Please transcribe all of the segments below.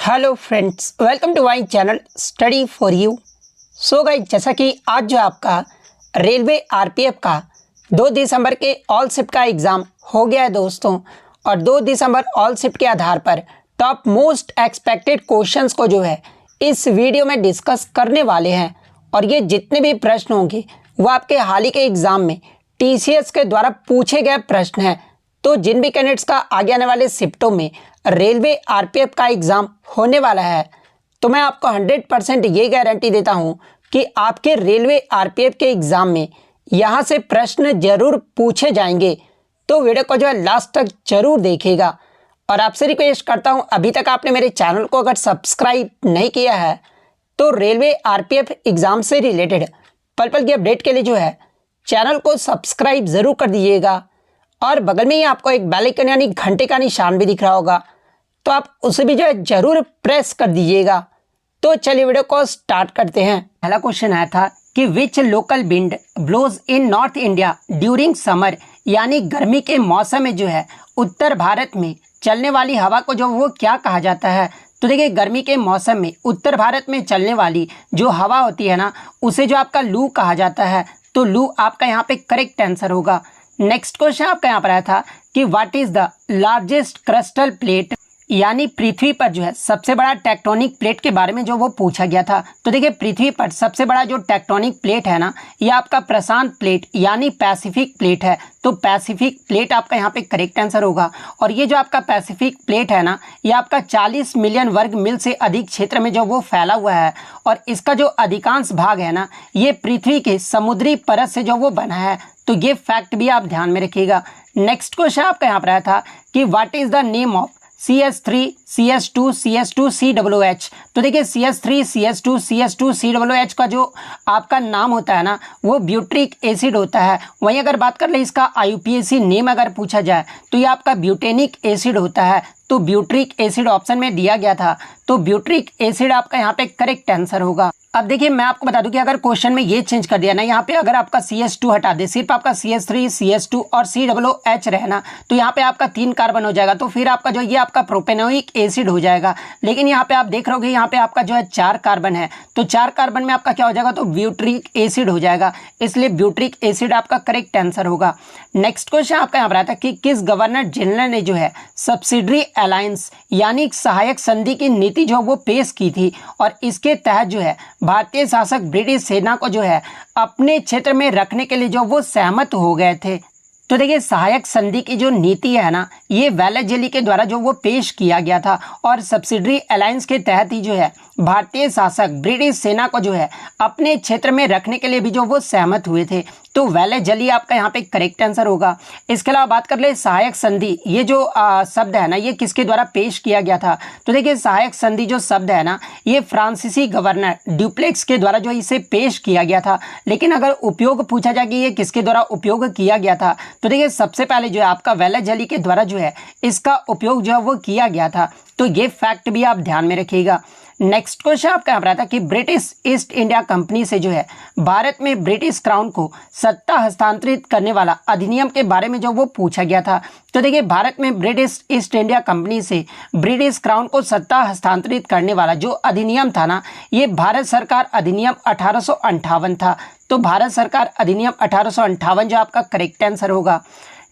Hello friends, welcome to my channel study for you. So guys, जैसा कि आज जो आपका रेलवे आरपीएफ का 2 दिसंबर के ऑल शिफ्ट का एग्ज़ाम हो गया है दोस्तों, और 2 दिसंबर ऑल शिफ्ट के आधार पर टॉप मोस्ट एक्सपेक्टेड क्वेश्चंस को जो है इस वीडियो में डिस्कस करने वाले हैं। और ये जितने भी प्रश्न होंगे वो आपके हाल ही के एग्ज़ाम में टीसीएस के द्वारा पूछे गए प्रश्न हैं। तो जिन भी कैंडिडेट्स का आगे आने वाले शिफ्टों में रेलवे आरपीएफ का एग्ज़ाम होने वाला है, तो मैं आपको 100% ये गारंटी देता हूँ कि आपके रेलवे आरपीएफ के एग्ज़ाम में यहाँ से प्रश्न जरूर पूछे जाएंगे। तो वीडियो को जो है लास्ट तक जरूर देखिएगा। और आपसे रिक्वेस्ट करता हूँ, अभी तक आपने मेरे चैनल को अगर सब्सक्राइब नहीं किया है तो रेलवे आरपीएफ एग्ज़ाम से रिलेटेड पल पल की अपडेट के लिए जो है चैनल को सब्सक्राइब ज़रूर कर दीजिएगा। और बगल में ही आपको एक बेल आइकन यानी घंटे का निशान भी दिख रहा होगा, तो आप उसे भी जो है जरूर प्रेस कर दीजिएगा। तो चलिए वीडियो को स्टार्ट करते हैं। पहला क्वेश्चन आया था कि विच लोकल विंड ब्लोज इन नॉर्थ इंडिया ड्यूरिंग समर, यानी गर्मी के मौसम में जो है उत्तर भारत में चलने वाली हवा को जो वो क्या कहा जाता है। तो देखिए, गर्मी के मौसम में उत्तर भारत में चलने वाली जो हवा होती है ना, उसे जो आपका लू कहा जाता है। तो लू आपका यहाँ पे करेक्ट आंसर होगा। नेक्स्ट क्वेश्चन आपका यहाँ पर आया था कि what is the largest crustal plate, यानी पृथ्वी पर जो है सबसे बड़ा टेक्टोनिक प्लेट के बारे में जो वो पूछा गया था। तो देखिए, पृथ्वी पर सबसे बड़ा जो टेक्टोनिक प्लेट है ना, ये आपका प्रशांत प्लेट यानी पैसिफिक प्लेट है। तो पैसिफिक प्लेट आपका यहाँ पे करेक्ट आंसर होगा। और ये जो आपका पैसिफिक प्लेट है ना, ये आपका 40 मिलियन वर्ग मील से अधिक क्षेत्र में जो वो फैला हुआ है। और इसका जो अधिकांश भाग है ना, ये पृथ्वी के समुद्री परत से जो वो बना है। तो ये फैक्ट भी आप ध्यान में रखिएगा। नेक्स्ट क्वेश्चन आपका यहाँ पर आया था कि what is the name of CH3 CH2 CH2 COOH। तो देखिए, CH3 CH2 CH2 COOH का जो आपका नाम होता है ना, वो ब्यूट्रिक एसिड होता है। वहीं अगर बात कर ले इसका IUPAC नेम अगर पूछा जाए तो ये आपका ब्यूटेनिक एसिड होता है। तो ब्यूट्रिक एसिड ऑप्शन में दिया गया था, तो ब्यूट्रिक एसिड आपका यहाँ पे करेक्ट आंसर होगा। अब देखिए, मैं आपको बता दूं कि अगर क्वेश्चन में ये चेंज कर दिया ना, यहाँ पे अगर आपका CH2 हटा दे, सिर्फ आपका CH3 CH2 और COOH रहना, तो यहाँ पे आपका 3 कार्बन हो जाएगा। तो फिर आपका जो ये आपका प्रोपेनोइक एसिड हो जाएगा। लेकिन यहाँ पे आप देख रहे हो कि यहाँ पे आपका जो है 4 कार्बन है, तो 4 कार्बन में आपका क्या हो जाएगा, तो ब्यूट्रिक एसिड हो जाएगा। इसलिए ब्यूट्रिक एसिड आपका करेक्ट आंसर होगा। नेक्स्ट क्वेश्चन आपका यहाँ पर आता है कि किस गवर्नर जनरल ने जो है सब्सिडरी अलायंस यानी सहायक संधि की नीति जो वो पेश की थी, और इसके तहत जो है भारतीय शासक ब्रिटिश सेना को जो है अपने क्षेत्र में रखने के लिए जो वो सहमत हो गए थे। तो देखिए, सहायक संधि की जो नीति है ना, ये वेलेज़ली के द्वारा जो वो पेश किया गया था, और सब्सिडरी अलायंस के तहत ही जो है भारतीय शासक ब्रिटिश सेना को जो है अपने क्षेत्र में रखने के लिए भी जो वो सहमत हुए थे। तो वेलेज़ली आपका यहाँ पे करेक्ट आंसर होगा। इसके अलावा बात कर ले सहायक संधि, ये जो शब्द है ना, ये किसके द्वारा पेश किया गया था। तो देखिए, सहायक संधि जो शब्द है ना, ये फ्रांसीसी गवर्नर ड्यूप्लेक्स के द्वारा जो इसे पेश किया गया था। लेकिन अगर उपयोग पूछा जाए कि ये किसके द्वारा उपयोग किया गया था, तो देखिए सबसे पहले जो है आपका वेलेज़ली के द्वारा जो है इसका उपयोग जो है वो किया गया था। तो ये फैक्ट भी आप ध्यान में रखिएगा। नेक्स्ट क्वेश्चन आपका यहाँ पर आता है कि ब्रिटिश ईस्ट इंडिया कंपनी से जो है भारत में ब्रिटिश क्राउन को सत्ता हस्तांतरित करने वाला अधिनियम के बारे में जो वो पूछा गया था। तो देखिए, भारत में ब्रिटिश ईस्ट इंडिया कंपनी से ब्रिटिश क्राउन को सत्ता हस्तांतरित करने वाला जो अधिनियम था ना, ये भारत सरकार अधिनियम 1858 था। तो भारत सरकार अधिनियम 1858 जो आपका करेक्ट आंसर होगा।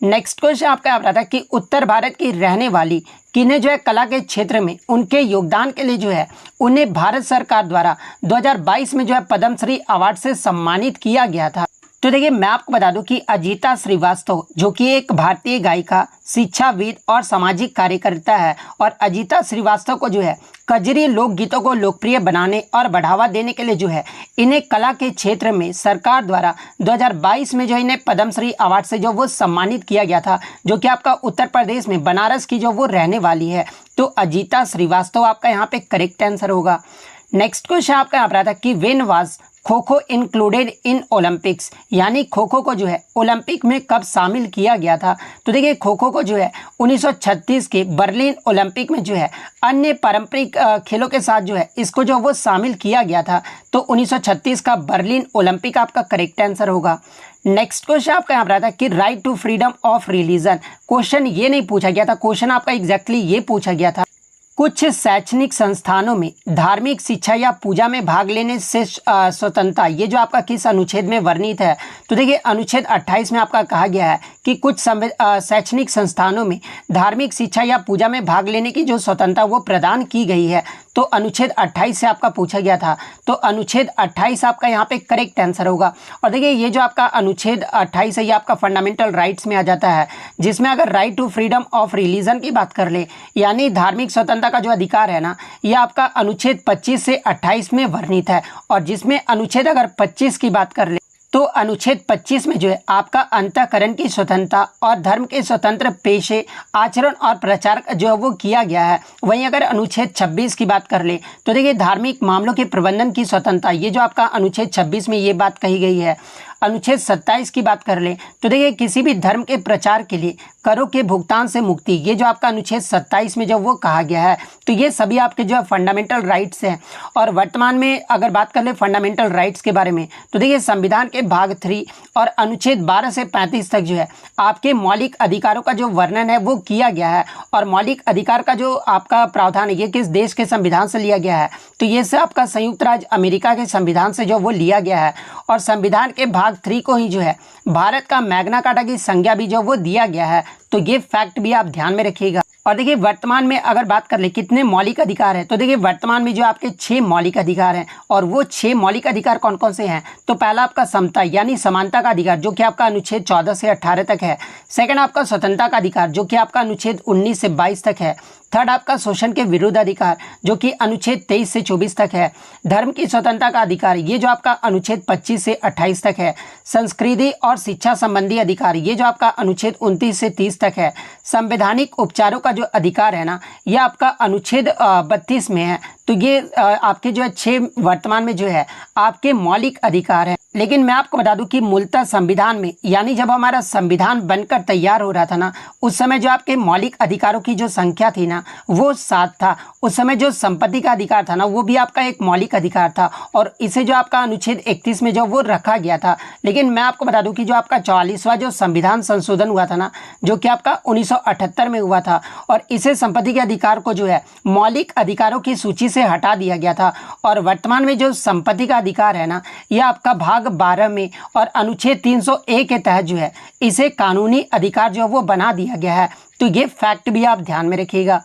नेक्स्ट क्वेश्चन आपका यहाँ पर आता है कि उत्तर भारत की रहने वाली किन्हें जो है कला के क्षेत्र में उनके योगदान के लिए जो है उन्हें भारत सरकार द्वारा 2022 में जो है पद्मश्री अवार्ड से सम्मानित किया गया था। तो देखिए, मैं आपको बता दूं कि अजीता श्रीवास्तव जो कि एक भारतीय गायिका, शिक्षाविद और सामाजिक कार्यकर्ता है, और अजीता श्रीवास्तव को जो है कजरी लोकगीतों को लोकप्रिय बनाने और बढ़ावा देने के लिए जो है इन्हें कला के क्षेत्र में सरकार द्वारा 2022 में जो इन्हें पद्मश्री अवार्ड से जो वो सम्मानित किया गया था, जो कि आपका उत्तर प्रदेश में बनारस की जो वो रहने वाली है। तो अजीता श्रीवास्तव आपका यहाँ पे करेक्ट आंसर होगा। नेक्स्ट क्वेश्चन आपका यहाँ पर आता है कि when was kho kho included in Olympics, यानी खो खो को जो है ओलंपिक में कब शामिल किया गया था। तो देखिए, खो खो को जो है 1936 के बर्लिन ओलंपिक में जो है अन्य पारंपरिक खेलों के साथ जो है इसको जो वो शामिल किया गया था। तो 1936 का बर्लिन ओलंपिक आपका करेक्ट आंसर होगा। नेक्स्ट क्वेश्चन आपका यहाँ पर आता है कि right to freedom of religion, question ये नहीं पूछा गया था, क्वेश्चन आपका एग्जैक्टली ये पूछा गया था कुछ शैक्षणिक संस्थानों में धार्मिक शिक्षा या पूजा में भाग लेने से स्वतंत्रता, ये जो आपका किस अनुच्छेद में वर्णित है? तो देखिए अनुच्छेद 28 में आपका कहा गया है कि कुछ शैक्षणिक संस्थानों में धार्मिक शिक्षा या पूजा में भाग लेने की जो स्वतंत्रता वो प्रदान की गई है। तो अनुच्छेद 28 से आपका पूछा गया था, तो अनुच्छेद 28 आपका यहाँ पे करेक्ट आंसर होगा। और देखिए ये जो आपका अनुच्छेद 28 है ये आपका फंडामेंटल राइट्स में आ जाता है, जिसमें अगर right to freedom of religion की बात कर ले, यानी धार्मिक स्वतंत्रता का जो अधिकार है ना, ये आपका अनुच्छेद 25 से 28 में वर्णित है। और जिसमें अनुच्छेद अगर 25 की बात कर ले तो अनुच्छेद 25 में जो है आपका अंतःकरण की स्वतंत्रता और धर्म के स्वतंत्र पेशे, आचरण और प्रचार जो है वो किया गया है। वहीं अगर अनुच्छेद 26 की बात कर ले तो देखिए धार्मिक मामलों के प्रबंधन की स्वतंत्रता, ये जो आपका अनुच्छेद 26 में ये बात कही गई है। अनुच्छेद 27 की बात कर ले तो देखिए किसी भी धर्म के प्रचार के लिए करों के भुगतान से मुक्ति, ये जो आपका अनुच्छेद 27 में जो वो कहा गया है। तो ये सभी आपके जो है फंडामेंटल राइट्स हैं। और वर्तमान में अगर बात कर ले फंडामेंटल राइट्स के बारे में तो देखिए संविधान के भाग 3 और अनुच्छेद 12 से 35 तक जो है आपके मौलिक अधिकारों का जो वर्णन है वो किया गया है। और मौलिक अधिकार का जो आपका प्रावधान है ये किस देश के संविधान से लिया गया है? तो ये से आपका संयुक्त राज्य अमेरिका के संविधान से जो वो लिया गया है। और संविधान के भाग 3 को ही जो है भारत का मैग्ना कार्टा की संज्ञा भी जो वो दिया गया है। तो ये फैक्ट भी आप ध्यान में रखिएगा। और देखिए वर्तमान में अगर बात कर ले कितने मौलिक अधिकार हैं, तो देखिए वर्तमान में जो आपके 6 मौलिक अधिकार हैं। और वो 6 मौलिक अधिकार कौन कौन से हैं? तो पहला आपका समता यानी समानता का अधिकार जो कि आपका अनुच्छेद 14 से 18 तक है। सेकंड आपका स्वतंत्रता का अधिकार जो कि आपका अनुच्छेद 19 से 22 तक है। थर्ड आपका शोषण के विरुद्ध अधिकार जो कि अनुच्छेद 23 से 24 तक है। धर्म की स्वतंत्रता का अधिकार ये जो आपका अनुच्छेद 25 से 28 तक है। संस्कृति और शिक्षा संबंधी अधिकार ये जो आपका अनुच्छेद 29 से 30 तक है। संवैधानिक उपचारों का जो अधिकार है ना ये आपका अनुच्छेद 32 में है। तो ये आपके जो है 6 वर्तमान में जो है आपके मौलिक अधिकार हैं। लेकिन मैं आपको बता दूं कि मूलतः संविधान में यानी जब हमारा संविधान बनकर तैयार हो रहा था ना उस समय जो आपके मौलिक अधिकारों की जो संख्या थी ना वो 7 था। उस समय जो संपत्ति का अधिकार था ना वो भी आपका एक मौलिक अधिकार था और इसे जो आपका अनुच्छेद 31 में जो वो रखा गया था। लेकिन मैं आपको बता दूं कि जो आपका 44वां जो संविधान संशोधन हुआ था ना जो कि आपका 1978 में हुआ था और इसे संपत्ति के अधिकार को जो है मौलिक अधिकारों की सूची से हटा दिया गया था। और वर्तमान में जो संपत्ति का अधिकार है ना यह आपका भाग 12 में और अनुच्छेद 301 के तहत जो है इसे कानूनी अधिकार जो वो बना दिया गया है। तो ये फैक्ट भी आप ध्यान में रखिएगा।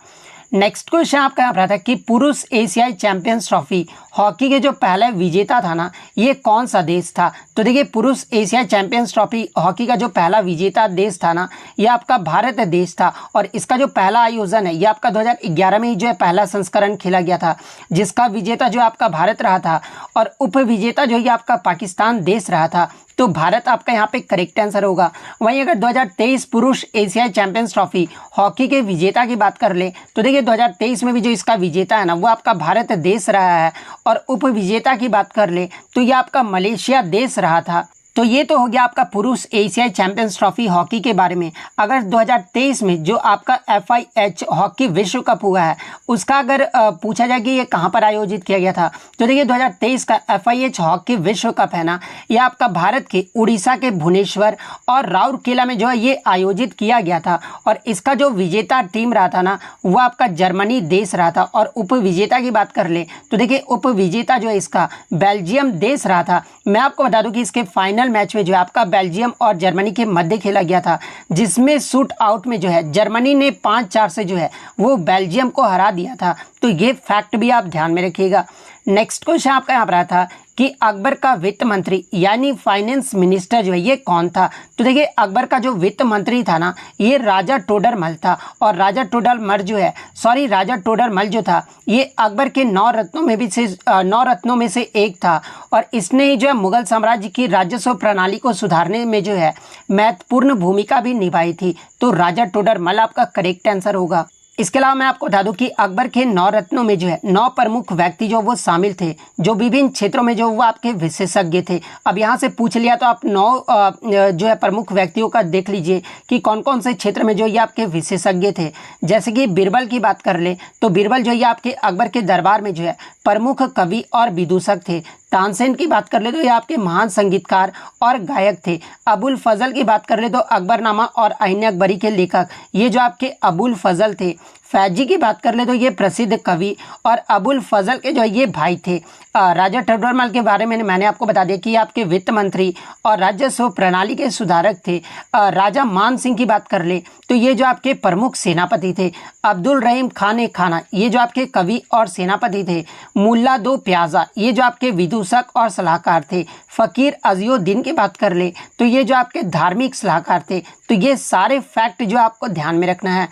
नेक्स्ट क्वेश्चन आपका यहाँ पर आता है कि पुरुष एशियाई चैंपियंस ट्रॉफी हॉकी के जो पहला विजेता था ना ये कौन सा देश था? तो देखिए पुरुष एशियाई चैंपियंस ट्रॉफी हॉकी का जो पहला विजेता देश था ना ये आपका भारत देश था। और इसका जो पहला आयोजन है ये आपका 2011 में ही जो है पहला संस्करण खेला गया था जिसका विजेता जो आपका भारत रहा था और उप विजेता जो है आपका पाकिस्तान देश रहा था। तो भारत आपका यहाँ पे करेक्ट आंसर होगा। वहीं अगर 2023 पुरुष एशियाई चैंपियंस ट्रॉफी हॉकी के विजेता की बात कर ले तो देखिए 2023 में भी जो इसका विजेता है ना वो आपका भारत देश रहा है। और उप विजेता की बात कर ले तो ये आपका मलेशिया देश रहा था। तो ये तो हो गया आपका पुरुष एशियाई चैंपियंस ट्रॉफी हॉकी के बारे में। अगर 2023 में जो आपका FIH हॉकी विश्व कप हुआ है उसका अगर पूछा जाए कि ये कहाँ पर आयोजित किया गया था तो देखिए 2023 का FIH हॉकी विश्व कप है ना ये आपका भारत के उड़ीसा के भुवनेश्वर और राउरकेला में जो है ये आयोजित किया गया था। और इसका जो विजेता टीम रहा था ना वो आपका जर्मनी देश रहा था। और उप विजेता की बात कर ले तो देखिए उप विजेता जो है इसका बेल्जियम देश रहा था। मैं आपको बता दूं कि इसके फाइनल मैच में जो है आपका बेल्जियम और जर्मनी के मध्य खेला गया था जिसमें शूट आउट में जो है जर्मनी ने 5-4 से जो है वो बेल्जियम को हरा दिया था। तो ये फैक्ट भी आप ध्यान में रखिएगा। नेक्स्ट क्वेश्चन आपका यहाँ पर आया था कि अकबर का वित्त मंत्री यानी फाइनेंस मिनिस्टर जो है ये कौन था? तो देखिए अकबर का जो वित्त मंत्री था ना ये राजा टोडरमल था। और राजा टोडरमल जो था ये अकबर के 9 रत्नों में से एक था। और इसने ही जो है मुगल साम्राज्य की राजस्व प्रणाली को सुधारने में जो है महत्वपूर्ण भूमिका भी निभाई थी। तो राजा टोडरमल आपका करेक्ट आंसर होगा। इसके अलावा मैं आपको बता दूं कि अकबर के 9 रत्नों में जो है 9 प्रमुख व्यक्ति जो वो शामिल थे जो विभिन्न क्षेत्रों में जो वो आपके विशेषज्ञ थे। अब यहाँ से पूछ लिया तो आप 9 जो है प्रमुख व्यक्तियों का देख लीजिए कि कौन कौन से क्षेत्र में जो ये आपके विशेषज्ञ थे। जैसे कि बीरबल की बात कर ले तो बीरबल जो ये आपके अकबर के दरबार में जो है प्रमुख कवि और विदूषक थे। तानसेन की बात कर ले तो ये आपके महान संगीतकार और गायक थे। अबुल फजल की बात कर ले तो अकबरनामा और आईन अकबरी के लेखक ये जो आपके अबुल फजल थे। फैजी की बात कर ले तो ये प्रसिद्ध कवि और अबुल फजल के जो है ये भाई थे। राजा टोडरमल के बारे में मैंने आपको बता दिया कि ये आपके वित्त मंत्री और राजस्व प्रणाली के सुधारक थे। राजा मान सिंह की बात कर ले तो ये जो आपके प्रमुख सेनापति थे। अब्दुल रहीम खान खाना ये जो आपके कवि और सेनापति थे। मुल्ला दो प्याजा ये जो आपके विदूषक और सलाहकार थे। फ़कीर अज़ियुद्दीन की बात कर ले तो ये जो आपके धार्मिक सलाहकार थे। तो ये सारे फैक्ट जो आपको ध्यान में रखना है।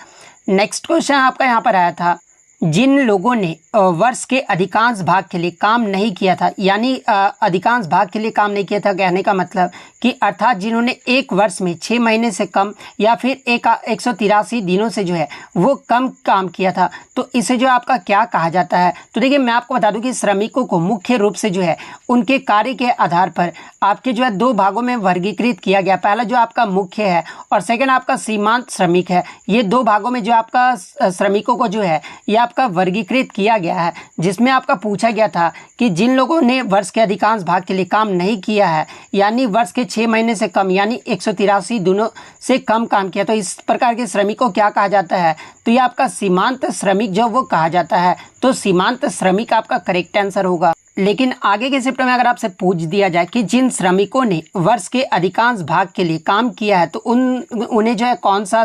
नेक्स्ट क्वेश्चन आपका यहाँ पर आया था, जिन लोगों ने वर्ष के अधिकांश भाग के लिए काम नहीं किया था, यानी अधिकांश भाग के लिए काम नहीं किया था कहने का मतलब कि अर्थात जिन्होंने एक वर्ष में 6 महीने से कम या फिर 183 दिनों से जो है वो कम काम किया था, तो इसे जो आपका क्या कहा जाता है। तो देखिए मैं आपको बता दूं कि श्रमिकों को मुख्य रूप से जो है उनके कार्य के आधार पर आपके जो है 2 भागों में वर्गीकृत किया गया। पहला जो आपका मुख्य है और सेकेंड आपका सीमांत श्रमिक है। ये 2 भागों में जो आपका श्रमिकों को जो है ये आपका वर्गीकृत किया गया है, जिसमें आपका पूछा गया था कि जिन लोगों ने वर्ष के अधिकांश भाग के लिए काम नहीं किया है, यानी वर्ष के 6 महीने से कम यानी 183 दिनों से कम काम किया, तो इस प्रकार के श्रमिकों को क्या कहा जाता है। तो ये आपका सीमांत श्रमिक जो वो कहा जाता है। तो सीमांत श्रमिक आपका करेक्ट आंसर होगा। लेकिन आगे के शिफ्ट में अगर आपसे पूछ दिया जाए कि जिन श्रमिकों ने वर्ष के अधिकांश भाग के लिए काम किया है तो उन्हें जो है कौन सा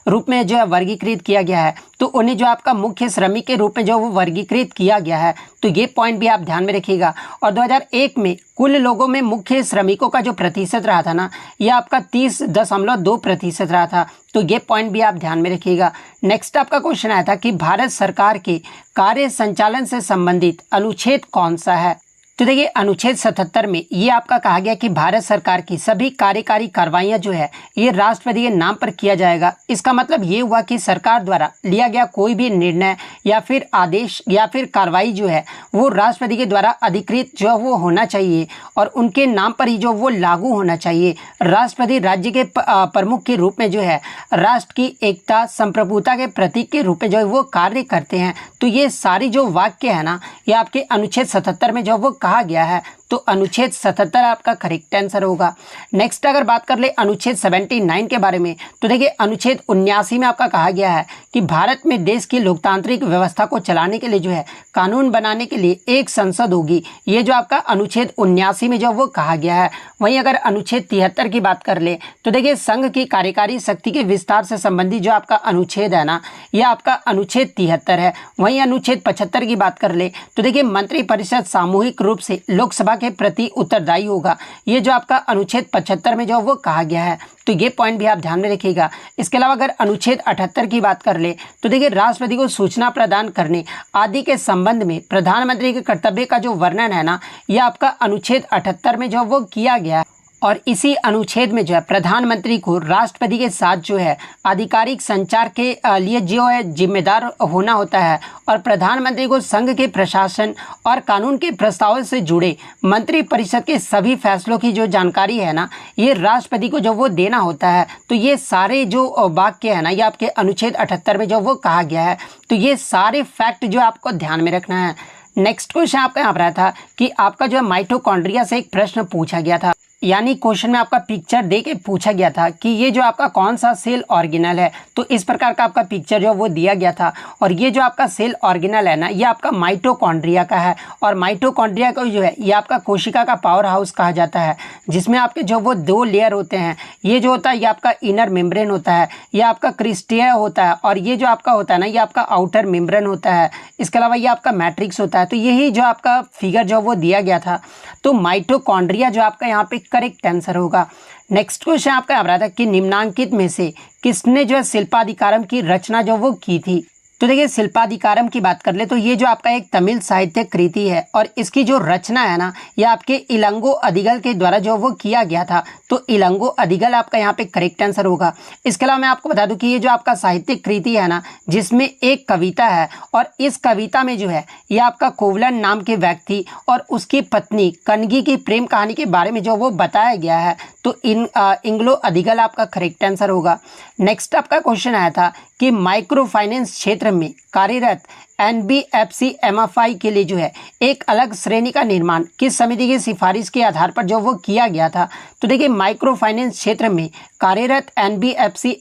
रूप में जो है वर्गीकृत किया गया है, तो उन्हें जो आपका मुख्य श्रमिक के रूप में जो वो वर्गीकृत किया गया है। तो ये पॉइंट भी आप ध्यान में रखिएगा। और 2001 में कुल लोगों में मुख्य श्रमिकों का जो प्रतिशत रहा था ना, यह आपका 30.2% रहा था। तो ये पॉइंट भी आप ध्यान में रखिएगा। नेक्स्ट आपका क्वेश्चन आया था कि भारत सरकार के कार्य संचालन से संबंधित अनुच्छेद कौन सा है। तो देखिए अनुच्छेद 77 में ये आपका कहा गया कि भारत सरकार की सभी कार्यकारी कार्रवाइयां जो है ये राष्ट्रपति के नाम पर किया जाएगा। इसका मतलब ये हुआ कि सरकार द्वारा लिया गया कोई भी निर्णय या फिर आदेश या फिर कार्रवाई जो है वो राष्ट्रपति के द्वारा अधिकृत जो वो होना चाहिए और उनके नाम पर ही जो वो लागू होना चाहिए। राष्ट्रपति राज्य के प्रमुख के रूप में जो है राष्ट्र की एकता संप्रभुता के प्रतीक के रूप में जो है वो कार्य करते हैं। तो ये सारी जो वाक्य है ना ये आपके अनुच्छेद 77 में जो वो कहा गया है। तो अनुच्छेद 77 आपका करेक्ट आंसर होगा। नेक्स्ट अगर बात कर ले अनुच्छेद 79 के बारे में, तो देखिए अनुच्छेद 79 में आपका कहा गया है कि भारत में देश की लोकतांत्रिक व्यवस्था को चलाने के लिए जो है कानून बनाने के लिए एक संसद होगी। ये जो आपका अनुच्छेद 79 में जो वो कहा गया है। वहीं अगर अनुच्छेद 73 की बात कर ले तो देखिए संघ की कार्यकारी शक्ति के विस्तार से संबंधित जो आपका अनुच्छेद है ना यह आपका अनुच्छेद 73 है। वहीं अनुच्छेद 75 की बात कर ले तो देखिए मंत्रिपरिषद सामूहिक रूप से लोकसभा के प्रति उत्तरदायी होगा। ये जो आपका अनुच्छेद 75 में जो वो कहा गया है। तो ये पॉइंट भी आप ध्यान में रखिएगा। इसके अलावा अगर अनुच्छेद 78 की बात कर ले तो देखिए राष्ट्रपति को सूचना प्रदान करने आदि के संबंध में प्रधानमंत्री के कर्तव्य का जो वर्णन है ना यह आपका अनुच्छेद 78 में जो वो किया गया है। और इसी अनुच्छेद में जो है प्रधानमंत्री को राष्ट्रपति के साथ जो है आधिकारिक संचार के लिए जो है जिम्मेदार होना होता है और प्रधानमंत्री को संघ के प्रशासन और कानून के प्रस्तावों से जुड़े मंत्रिपरिषद के सभी फैसलों की जो जानकारी है ना ये राष्ट्रपति को जो वो देना होता है। तो ये सारे जो वाक्य है ना ये आपके अनुच्छेद 78 में जो वो कहा गया है। तो ये सारे फैक्ट जो आपको ध्यान में रखना है। नेक्स्ट क्वेश्चन आपका यहाँ पर आया था कि आपका जो है माइटोकॉन्ड्रिया से एक प्रश्न पूछा गया था, यानी क्वेश्चन में आपका पिक्चर दे के पूछा गया था कि ये जो आपका कौन सा सेल ऑर्गेनल है। तो इस प्रकार का आपका पिक्चर जो वो दिया गया था और ये जो आपका सेल ऑर्गेनल है ना ये आपका माइटोकॉन्ड्रिया का है। और माइटोकॉन्ड्रिया को जो है ये आपका कोशिका का पावर हाउस कहा जाता है, जिसमें आपके जो वो 2 लेयर होते हैं। ये जो होता है ये आपका इनर मेम्ब्रेन होता है, ये आपका क्रिस्टिया होता है और ये जो आपका होता है ना ये आपका आउटर मेम्ब्रेन होता है। इसके अलावा ये आपका मैट्रिक्स होता है। तो यही जो आपका फिगर जो वो दिया गया था। तो माइटोकॉन्ड्रिया जो आपका यहाँ पे करेक्ट आंसर होगा। नेक्स्ट क्वेश्चन आपका आ रहा था कि निम्नांकित में से किसने जो है शिल्पाधिकारम की रचना जो वो की थी। तो देखिए शिल्पाधिकारम की बात कर ले तो ये जो आपका एक तमिल साहित्य कृति है और इसकी जो रचना है ना ये आपके इलंगो अधिगल के द्वारा जो वो किया गया था। तो इलंगो अधिगल आपका यहाँ पे करेक्ट आंसर होगा। इसके अलावा मैं आपको बता दूं कि ये जो आपका साहित्यिक कृति है ना जिसमें एक कविता है और इस कविता में जो है ये आपका कोवलन नाम के व्यक्ति और उसकी पत्नी कनगी की प्रेम कहानी के बारे में जो वो बताया गया है। तो इंग्लो अधिगल आपका करेक्ट आंसर होगा। नेक्स्ट आपका क्वेश्चन आया था कि माइक्रो फाइनेंस क्षेत्र में कार्यरत NBFC MFI के लिए जो है एक अलग श्रेणी का निर्माण किस समिति की सिफारिश के आधार पर जो वो किया गया था? तो देखिए माइक्रो फाइनेंस क्षेत्र में कार्यरत NBFC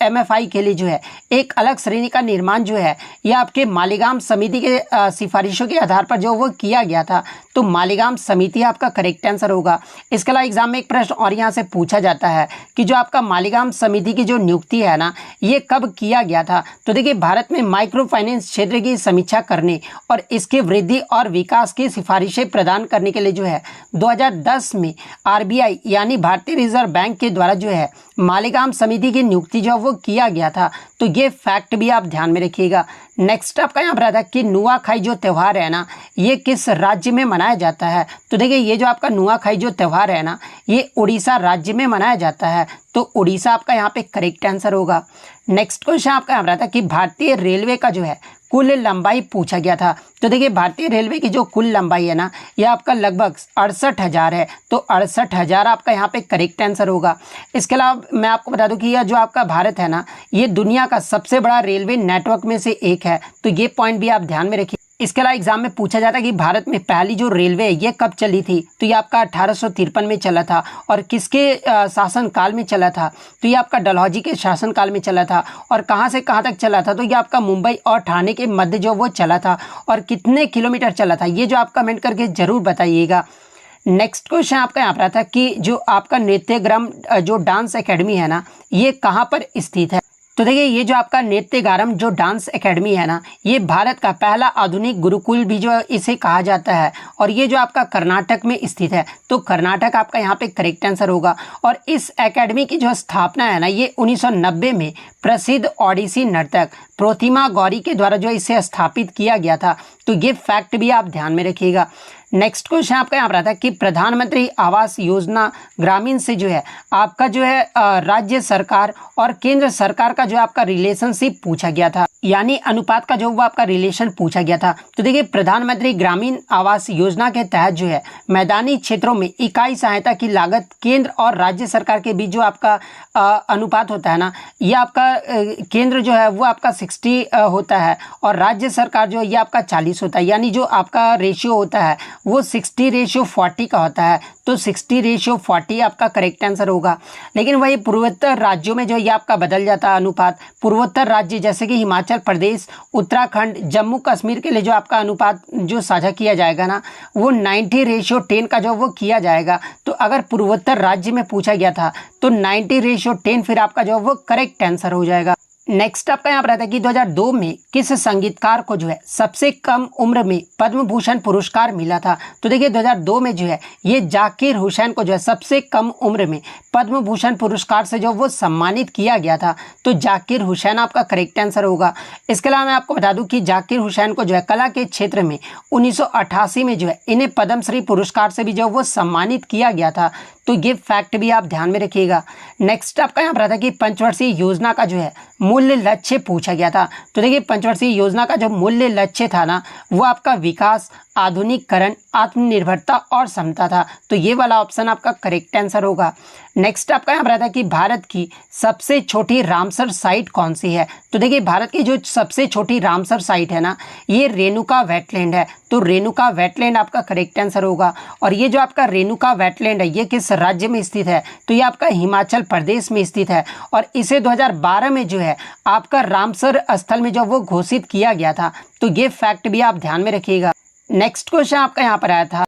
MFI के लिए जो है एक अलग श्रेणी का निर्माण जो है यह आपके मालीगाम समिति के सिफारिशों के आधार पर जो वो किया गया था। तो मालीगाम समिति आपका करेक्ट आंसर होगा। इसके अलावा एग्जाम में एक प्रश्न और यहाँ से पूछा जाता है कि जो आपका मालीगाम समिति की जो नियुक्ति है ना, ये कब किया गया था? तो देखिए भारत में माइक्रो फाइनेंस क्षेत्र की समीक्षा करने और इसके वृद्धि और विकास की सिफारिशें प्रदान करने के लिए जो है 2010 में RBI यानी भारतीय रिजर्व बैंक के द्वारा जो है मालीगाम समिति की नियुक्ति जो वो किया गया था। तो ये फैक्ट भी आप ध्यान में रखिएगा। नेक्स्ट आपका यहाँ पर आता है कि नुआखाई जो त्यौहार है ना, ये किस राज्य में मनाया जाता है? तो देखिए ये जो आपका नुआखाई जो त्यौहार है ना, ये उड़ीसा राज्य में मनाया जाता है। तो उड़ीसा आपका यहाँ पे करेक्ट आंसर होगा। नेक्स्ट क्वेश्चन आपका यहाँ पर आता है कि भारतीय रेलवे का जो है कुल लंबाई पूछा गया था। तो देखिए भारतीय रेलवे की जो कुल लंबाई है ना, यह आपका लगभग 68,000 है। तो 68,000 आपका यहाँ पे करेक्ट आंसर होगा। इसके अलावा मैं आपको बता दूं कि यह जो आपका भारत है ना, ये दुनिया का सबसे बड़ा रेलवे नेटवर्क में से एक है। तो ये पॉइंट भी आप ध्यान में रखिए। इसके अलावा एग्जाम में पूछा जाता है कि भारत में पहली जो रेलवे है ये कब चली थी? तो ये आपका 1853 में चला था। और किसके शासन काल में चला था? तो ये आपका डलहौजी के शासन काल में चला था। और कहाँ से कहाँ तक चला था? तो ये आपका मुंबई और ठाणे के मध्य जो वो चला था। और कितने किलोमीटर चला था, ये जो आप कमेंट करके जरूर बताइएगा। नेक्स्ट क्वेश्चन आपका यहाँ पर आता है कि जो आपका नृत्यग्राम जो डांस एकेडमी है ना, ये कहाँ पर स्थित है? तो देखिए ये जो आपका नृत्यगारम जो डांस एकेडमी है ना, ये भारत का पहला आधुनिक गुरुकुल भी जो इसे कहा जाता है। और ये जो आपका कर्नाटक में स्थित है। तो कर्नाटक आपका यहाँ पे करेक्ट आंसर होगा। और इस एकेडमी की जो स्थापना है ना, ये 1990 में प्रसिद्ध ओडिसी नर्तक प्रोतिमा गौरी के द्वारा जो इसे स्थापित किया गया था। तो ये फैक्ट भी आप ध्यान में रखिएगा। नेक्स्ट क्वेश्चन आपका यहाँ पर आता है कि प्रधानमंत्री आवास योजना ग्रामीण से जो है आपका जो है राज्य सरकार और केंद्र सरकार का जो आपका रिलेशनशिप पूछा गया था, यानी अनुपात का जो वो आपका रिलेशन पूछा गया था। तो देखिए प्रधानमंत्री ग्रामीण आवास योजना के तहत जो है मैदानी क्षेत्रों में इकाई सहायता की लागत केंद्र और राज्य सरकार के बीच जो आपका अनुपात होता है ना, ये आपका केंद्र जो है वो आपका 60 होता है और राज्य सरकार जो है ये आपका 40 होता है। यानी जो आपका रेशियो होता है वो 60:40 का होता है। तो 60:40 आपका करेक्ट आंसर होगा। लेकिन वही पूर्वोत्तर राज्यों में जो ये आपका बदल जाता है अनुपात। पूर्वोत्तर राज्य जैसे कि हिमाचल प्रदेश, उत्तराखंड, जम्मू कश्मीर के लिए जो आपका अनुपात जो साझा किया जाएगा ना, वो 90:10 का जो वो किया जाएगा। तो अगर पूर्वोत्तर राज्य में पूछा गया था तो 90:10 फिर आपका जो वो करेक्ट आंसर हो जाएगा। नेक्स्ट आपका यहाँ पर आता है कि 2002 में किस संगीतकार को जो है सबसे कम उम्र में पद्म भूषण पुरस्कार मिला था? तो देखिए 2002 में जो है ये जाकिर हुसैन को जो है सबसे कम उम्र में पद्म भूषण पुरस्कार से जो वो सम्मानित किया गया था। तो जाकिर हुसैन आपका करेक्ट आंसर होगा। इसके अलावा मैं आपको बता दूं कि जाकिर हुसैन को जो है कला के क्षेत्र में 1988 में जो है इन्हें पद्मश्री पुरस्कार से भी जो वो सम्मानित किया गया था। तो ये फैक्ट भी आप ध्यान में रखिएगा। नेक्स्ट आपका यहाँ पर आता है कि पंचवर्षीय योजना का जो है मूल्य लक्ष्य पूछा गया था। तो देखिए पंचवर्षीय योजना का जो मूल्य लक्ष्य था ना, वो आपका विकास, आधुनिकीकरण, आत्मनिर्भरता और समता था। तो ये वाला ऑप्शन आपका करेक्ट आंसर होगा। नेक्स्ट आपका यहाँ पर आता है कि भारत की सबसे छोटी रामसर साइट कौन सी है? तो देखिए भारत की जो सबसे छोटी रामसर साइट है ना, ये रेणुका वेटलैंड है। तो रेणुका वेटलैंड आपका करेक्ट आंसर होगा। और ये जो आपका रेणुका वेटलैंड है ये किस राज्य में स्थित है? तो ये आपका हिमाचल प्रदेश में स्थित है। और इसे 2012 में जो है आपका रामसर स्थल में जो वो घोषित किया गया था। तो ये फैक्ट भी आप ध्यान में रखिएगा। नेक्स्ट क्वेश्चन आपका यहाँ पर आया था,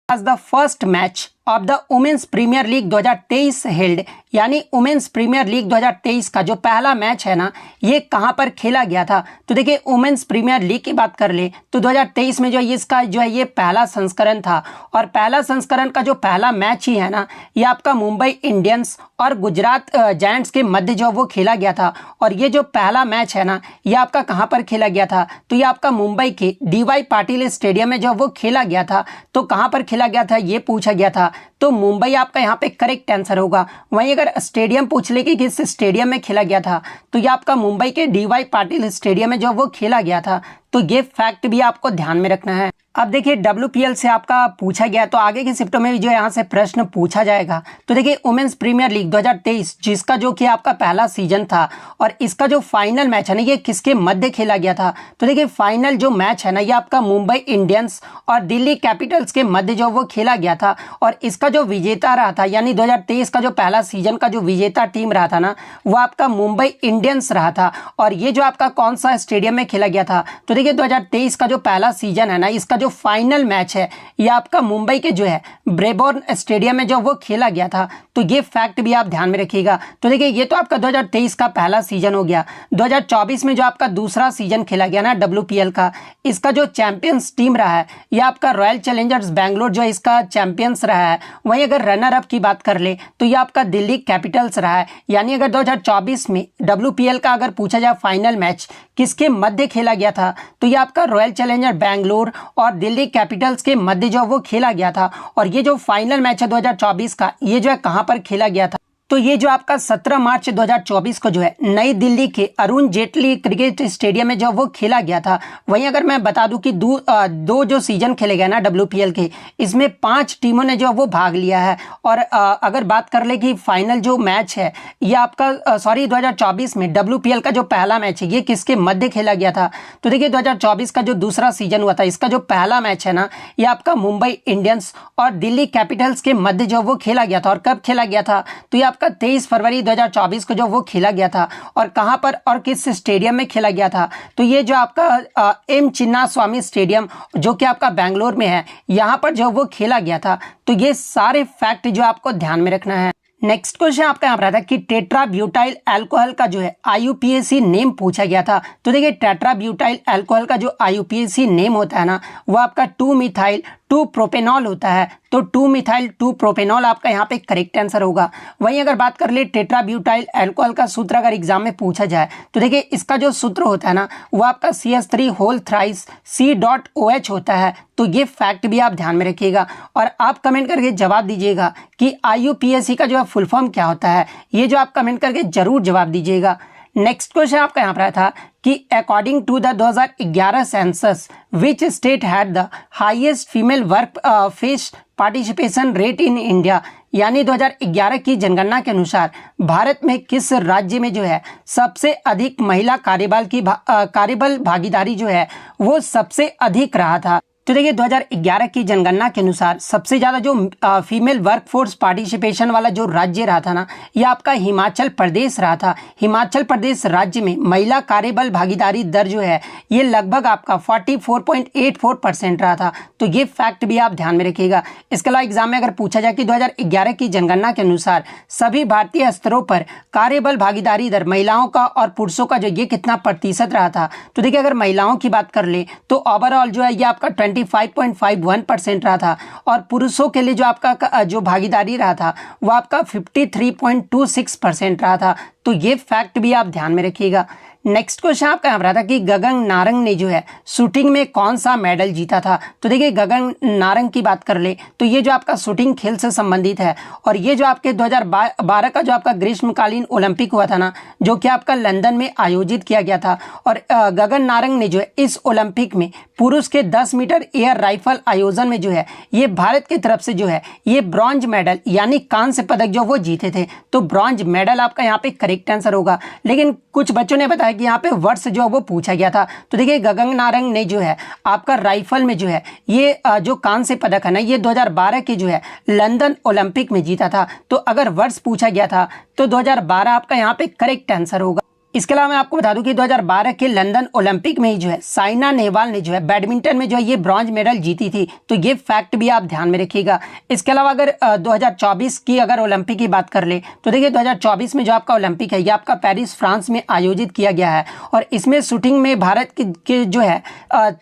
as the first match of the women's premier league 2023 held, यानी वुमेन्स प्रीमियर लीग 2023 का जो पहला मैच है ना, ये कहाँ पर खेला गया था? तो देखिए वुमेन्स प्रीमियर लीग की बात कर ले तो 2023 में जो इसका जो है ये पहला संस्करण था। और पहला संस्करण का जो पहला मैच ही है ना, ये आपका मुंबई इंडियंस और गुजरात जायंट्स के मध्य जो वो खेला गया था। और ये जो पहला मैच है ना, ये आपका कहाँ पर खेला गया था? तो ये आपका मुंबई के DY पाटिल स्टेडियम में जो वो खेला गया था। तो कहाँ पर खेला गया था ये पूछा गया था। तो मुंबई आपका यहाँ पे करेक्ट आंसर होगा। वहीं अगर स्टेडियम पूछ ले कि किस स्टेडियम में खेला गया था, तो ये आपका मुंबई के DY पाटिल स्टेडियम में जो वो खेला गया था। तो ये फैक्ट भी आपको ध्यान में रखना है। अब देखिए WPL से आपका पूछा गया तो आगे की शिफ्टों में भी जो यहाँ से प्रश्न पूछा जाएगा। तो देखिए वुमेन्स प्रीमियर लीग 2023 जिसका जो कि आपका पहला सीजन था और इसका जो फाइनल मैच है ना ये किसके मध्य खेला गया था। तो देखिए फाइनल जो मैच है ना ये आपका मुंबई इंडियंस और दिल्ली कैपिटल्स के मध्य जो वो खेला गया था और इसका जो विजेता रहा था यानी 2023 का जो पहला सीजन का जो विजेता टीम रहा था ना वो आपका मुंबई इंडियंस रहा था। और ये जो आपका कौन सा स्टेडियम में खेला गया था। तो देखिए 2023 का जो पहला सीजन है ना इसका जो फाइनल मैच है ये आपका मुंबई के जो है ब्रेबॉर्न स्टेडियम में जो वो खेला गया था। तो ये फैक्ट भी आप ध्यान में रखिएगा। तो देखिए ये तो आपका 2023 का पहला सीजन हो गया। 2024 में जो आपका दूसरा सीजन खेला गया ना WPL का इसका जो चैंपियंस टीम रहा है ये आपका रॉयल चैलेंजर्स बैंगलोर जो है इसका चैंपियंस रहा है। वहीं अगर रनर अप की बात कर ले तो ये आपका दिल्ली कैपिटल्स रहा है। यानी अगर 2024 में WPL का अगर पूछा जाए फाइनल मैच किसके मध्य खेला गया था तो ये आपका रॉयल चैलेंजर बैंगलोर और दिल्ली कैपिटल्स के मध्य जो वो खेला गया था। और ये जो फाइनल मैच है 2024 का ये जो है कहां पर खेला गया था। तो ये जो आपका 17 मार्च 2024 को जो है नई दिल्ली के अरुण जेटली क्रिकेट स्टेडियम में जो वो खेला गया था। वहीं अगर मैं बता दूं कि दो जो सीजन खेले गए ना WPL के इसमें 5 टीमों ने जो वो भाग लिया है। और अगर बात कर ले कि फाइनल जो मैच है ये आपका 2024 में WPL का जो पहला मैच है ये किसके मध्य खेला गया था। तो देखिए 2024 का जो दूसरा सीजन हुआ था इसका जो पहला मैच है ना ये आपका मुंबई इंडियंस और दिल्ली कैपिटल्स के मध्य जो वो खेला गया था। और कब खेला गया था तो ये आपका 23 फरवरी 2024 को जो वो खेला गया था। और कहां पर और किस स्टेडियम में खेला गया था तो ये जो आपका एम चिन्नास्वामी स्टेडियम जो कि आपका बैंगलोर में है यहां पर जो वो खेला गया था। तो ये सारे फैक्ट जो आपको ध्यान में रखना है। नेक्स्ट क्वेश्चन आपका यहाँ पर आता है कि टेट्रा ब्यूटाइल अल्कोहल का जो है IUPAC नेम पूछा गया था। तो देखिए टेट्रा ब्यूटाइल अल्कोहल का जो IUPAC नेम होता है ना वो आपका 2-मिथाइल 2-प्रोपेनॉल होता है। तो 2-मिथाइल 2-प्रोपेनॉल आपका यहाँ पे करेक्ट आंसर होगा। वहीं अगर बात कर ले टेट्रा ब्यूटाइल अल्कोहल का सूत्र अगर एग्जाम में पूछा जाए तो देखिए इसका जो सूत्र होता है ना वो आपका CH3 होल थ्राइस C.OH होता है। तो ये फैक्ट भी आप ध्यान में रखिएगा और आप कमेंट करके जवाब दीजिएगा कि IUPAC का जो है फुल फॉर्म क्या होता है। ये जो आप कमेंट करके जरूर जवाब दीजिएगा। नेक्स्ट क्वेश्चन आपका यहाँ पर आया था कि according to the 2011 census which state had the highest female work force participation rate in India. यानी 2011 की जनगणना के अनुसार भारत में किस राज्य में जो है सबसे अधिक महिला कार्यबल भागीदारी जो है वो सबसे अधिक रहा था। तो देखिए 2011 की जनगणना के अनुसार सबसे ज़्यादा जो फीमेल वर्कफोर्स पार्टिसिपेशन वाला जो राज्य रहा था ना ये आपका हिमाचल प्रदेश रहा था। हिमाचल प्रदेश राज्य में महिला कार्यबल भागीदारी दर जो है ये लगभग आपका 44.84% रहा था। तो ये फैक्ट भी आप ध्यान में रखिएगा। इसके अलावा एग्जाम में अगर पूछा जाए कि 2011 की जनगणना के अनुसार सभी भारतीय स्तरों पर कार्यबल भागीदारी दर महिलाओं का और पुरुषों का जो ये कितना प्रतिशत रहा था। तो देखिए अगर महिलाओं की बात कर ले तो ओवरऑल जो है ये आपका 25.51% रहा था और पुरुषों के लिए जो आपका जो भागीदारी रहा था वो आपका 53.26% रहा था। तो ये फैक्ट भी आप ध्यान में रखिएगा। नेक्स्ट क्वेश्चन आपका यहाँ पर था कि गगन नारंग ने जो है शूटिंग में कौन सा मेडल जीता था। तो देखिए गगन नारंग की बात कर ले तो ये जो आपका शूटिंग खेल से संबंधित है और ये जो आपके 2012 का जो आपका ग्रीष्मकालीन ओलंपिक हुआ था ना जो कि आपका लंदन में आयोजित किया गया था। और गगन नारंग ने जो है इस ओलंपिक में पुरुष के 10 मीटर एयर राइफल आयोजन में जो है ये भारत की तरफ से जो है ये ब्रॉन्ज मेडल यानी कांस्य पदक जो वो जीते थे। तो ब्रॉन्ज मेडल आपका यहाँ पे करेक्ट आंसर होगा। लेकिन कुछ बच्चों ने बताया कि यहाँ पे वर्ष जो वो पूछा गया था। तो देखिए गगन नारंग ने जो है आपका राइफल में जो है ये जो कांस्य पदक है ना ये 2012 के जो है लंदन ओलंपिक में जीता था। तो अगर वर्ष पूछा गया था तो 2012 आपका यहाँ पे करेक्ट आंसर होगा। इसके अलावा मैं आपको बता दूं कि 2012 के लंदन ओलंपिक में ही जो है साइना नेहवाल ने जो है बैडमिंटन में जो है ये ब्रॉन्ज मेडल जीती थी। तो ये फैक्ट भी आप ध्यान में रखिएगा। इसके अलावा अगर 2024 की अगर ओलंपिक की बात कर ले तो देखिए 2024 में जो आपका ओलंपिक है ये आपका पेरिस फ्रांस में आयोजित किया गया है और इसमें शूटिंग में भारत के जो है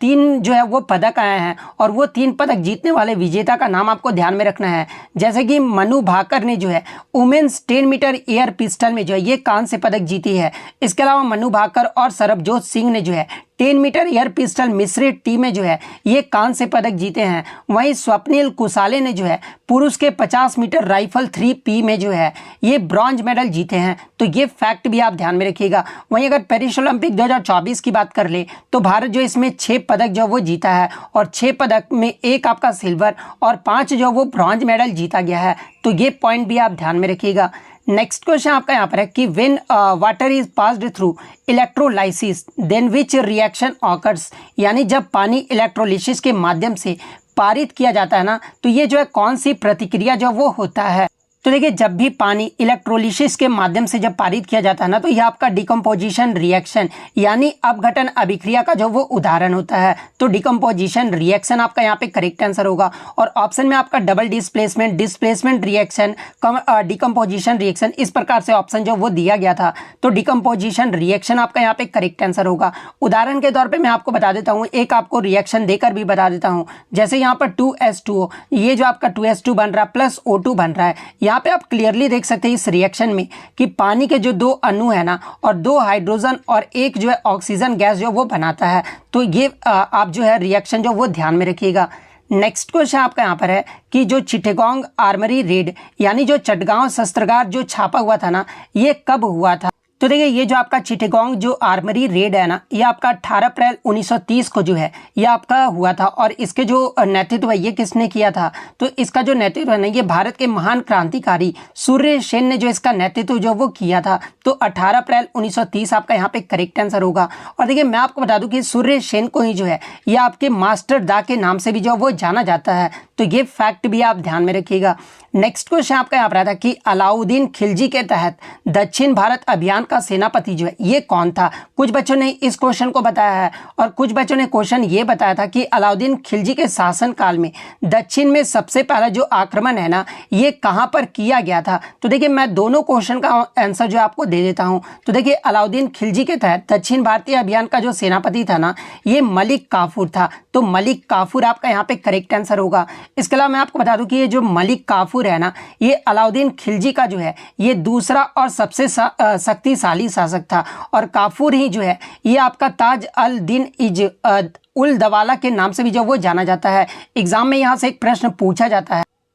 3 जो है वो पदक आए हैं और वो 3 पदक जीतने वाले विजेता का नाम आपको ध्यान में रखना है। जैसे कि मनु भाकर ने जो है वुमेन्स 10 मीटर एयर पिस्टल में जो है ये कांस्य पदक जीती है। इसके अलावा मनु भाकर और सरबजोत सिंह ने जो है 10 मीटर एयर पिस्टल मिश्रित टीम में जो है ये कांस्य पदक जीते हैं। वहीं स्वप्निल कुसाले ने जो है पुरुष के 50 मीटर राइफल 3P में जो है ये ब्रॉन्ज मेडल जीते हैं। तो ये फैक्ट भी आप ध्यान में रखिएगा। वहीं अगर पेरिस ओलंपिक 2024 की बात कर ले तो भारत जो इसमें 6 पदक जो वो जीता है और 6 पदक में 1 आपका सिल्वर और 5 जो वो ब्रॉन्ज मेडल जीता गया है। तो ये पॉइंट भी आप ध्यान में रखिएगा। नेक्स्ट क्वेश्चन आपका यहाँ पर है कि when water is passed through electrolysis then which reaction occurs, यानी जब पानी इलेक्ट्रोलिसिस के माध्यम से पारित किया जाता है ना तो ये जो है कौन सी प्रतिक्रिया जो वो होता है। तो देखिए जब भी पानी इलेक्ट्रोलिसिस के माध्यम से जब पारित किया जाता है ना तो यह आपका डिकम्पोजिशन रिएक्शन यानी अपघटन अभिक्रिया का जो वो उदाहरण होता है। तो डिकम्पोजिशन रिएक्शन आपका यहाँ पे करेक्ट आंसर होगा। और ऑप्शन में आपका double displacement, displacement reaction, decomposition reaction, इस प्रकार से ऑप्शन जो वो दिया गया था। तो डिकम्पोजिशन रिएक्शन आपका यहाँ पे करेक्ट आंसर होगा। उदाहरण के तौर पर मैं आपको बता देता हूँ, एक आपको रिएक्शन देकर भी बता देता हूँ। जैसे यहाँ पर 2H2O, ये जो आपका 2H2 बन रहा है प्लस O2 बन रहा है। यहाँ पे आप क्लियरली देख सकते हैं इस रिएक्शन में कि पानी के जो 2 अणु है ना और 2 हाइड्रोजन और 1 जो है ऑक्सीजन गैस जो वो बनाता है। तो ये आप जो है रिएक्शन जो वो ध्यान में रखिएगा। नेक्स्ट क्वेश्चन आपका यहाँ पर है कि जो चिटगांव आर्मरी रेड यानी जो चटगांव शस्त्रागार जो छापा हुआ था ना ये कब हुआ था। तो देखिए ये जो आपका चिटगांव जो आर्मरी रेड है ना ये आपका 18 अप्रैल 1930 को जो है ये आपका हुआ था। और इसके जो नेतृत्व है ये किसने किया था, तो इसका जो नेतृत्व है ना ये भारत के महान क्रांतिकारी सूर्य सेन ने जो इसका नेतृत्व जो वो किया था। तो 18 अप्रैल 1930 आपका यहाँ पे करेक्ट आंसर होगा। और देखिए मैं आपको बता दूं कि सूर्य सेन को ही जो है ये आपके मास्टर दा के नाम से भी जो वो जाना जाता है। तो ये फैक्ट भी आप ध्यान में रखिएगा। नेक्स्ट क्वेश्चन आपका यहाँ पर आता है कि अलाउद्दीन खिलजी के तहत दक्षिण भारत अभियान का सेनापति जो है ये कौन था। कुछ बच्चों ने इस क्वेश्चन को बताया है और कुछ बच्चों ने क्वेश्चन ये बताया था कि अलाउद्दीन खिलजी के शासन काल में दक्षिण में सबसे पहला जो आक्रमण है ना ये कहाँ पर किया गया था। तो देखिए मैं दोनों क्वेश्चन का आंसर जो आपको दे देता हूँ। तो देखिए अलाउद्दीन खिलजी के तहत दक्षिण भारतीय अभियान का जो सेनापति था ना ये मलिक काफूर था। तो मलिक काफूर आपका यहाँ पे करेक्ट आंसर होगा। इसके अलावा मैं आपको बता दूं कि ये जो मलिक काफूर है ना ये अलाउद्दीन खिलजी का जो है ये दूसरा और सबसे शक्तिशाली शासक था। और काफूर ही जो है ये आपका ताज अल दीन इज उल दवाला के नाम से भी जो वो जाना जाता है। एग्जाम में यहाँ से एक प्रश्न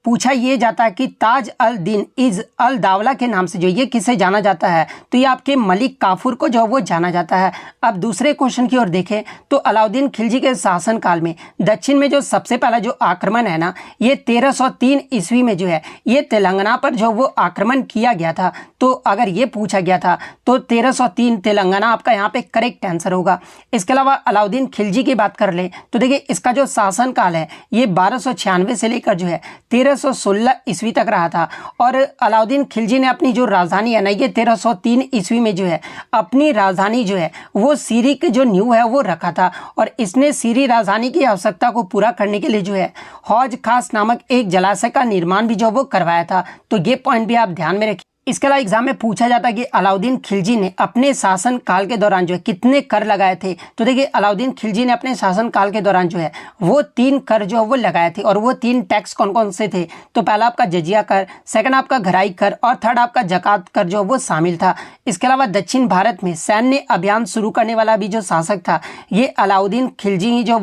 पूछा ये जाता है कि ताज अल दीन इज अल दावला के नाम से जो ये किसे जाना जाता है। तो ये आपके मलिक काफूर को जो वो जाना जाता है। अब दूसरे क्वेश्चन की ओर देखें तो अलाउद्दीन खिलजी के शासन काल में दक्षिण में जो सबसे पहला जो आक्रमण है ना ये 1303 ईस्वी में जो है ये तेलंगाना पर जो वो आक्रमण किया गया था। तो अगर ये पूछा गया था तो 1303 तेलंगाना आपका यहाँ पे करेक्ट आंसर होगा। इसके अलावा अलाउद्दीन खिलजी की बात कर ले तो देखिए इसका जो शासन काल है ये 1296 से लेकर जो है 1316 ईस्वी तक रहा था। और अलाउद्दीन खिलजी ने अपनी जो राजधानी है ना ये 1303 ईस्वी में जो है अपनी राजधानी जो है वो सीरी की जो न्यू है वो रखा था। और इसने सीरी राजधानी की आवश्यकता को पूरा करने के लिए जो है हौज खास नामक एक जलाशय का निर्माण भी जो वो करवाया था। तो ये पॉइंट भी आप ध्यान में रखिए। इसके अलावा एग्जाम में पूछा जाता है कि अलाउद्दीन खिलजी ने अपने शासन काल के दौरान जो है कितने कर लगाए थे। तो देखिए अलाउद्दीन खिलजी ने अपने शासन काल के दौरान जो है वो 3 कर जो वो लगाए थे। और वो 3 टैक्स कौन कौन से थे, तो पहला आपका जजिया कर, सेकंड आपका घराई कर और थर्ड आपका जकात कर जो वो शामिल था। इसके अलावा दक्षिण भारत में सैन्य अभियान शुरू करने वाला भी जो शासक था ये अलाउद्दीन खिलजी ही जो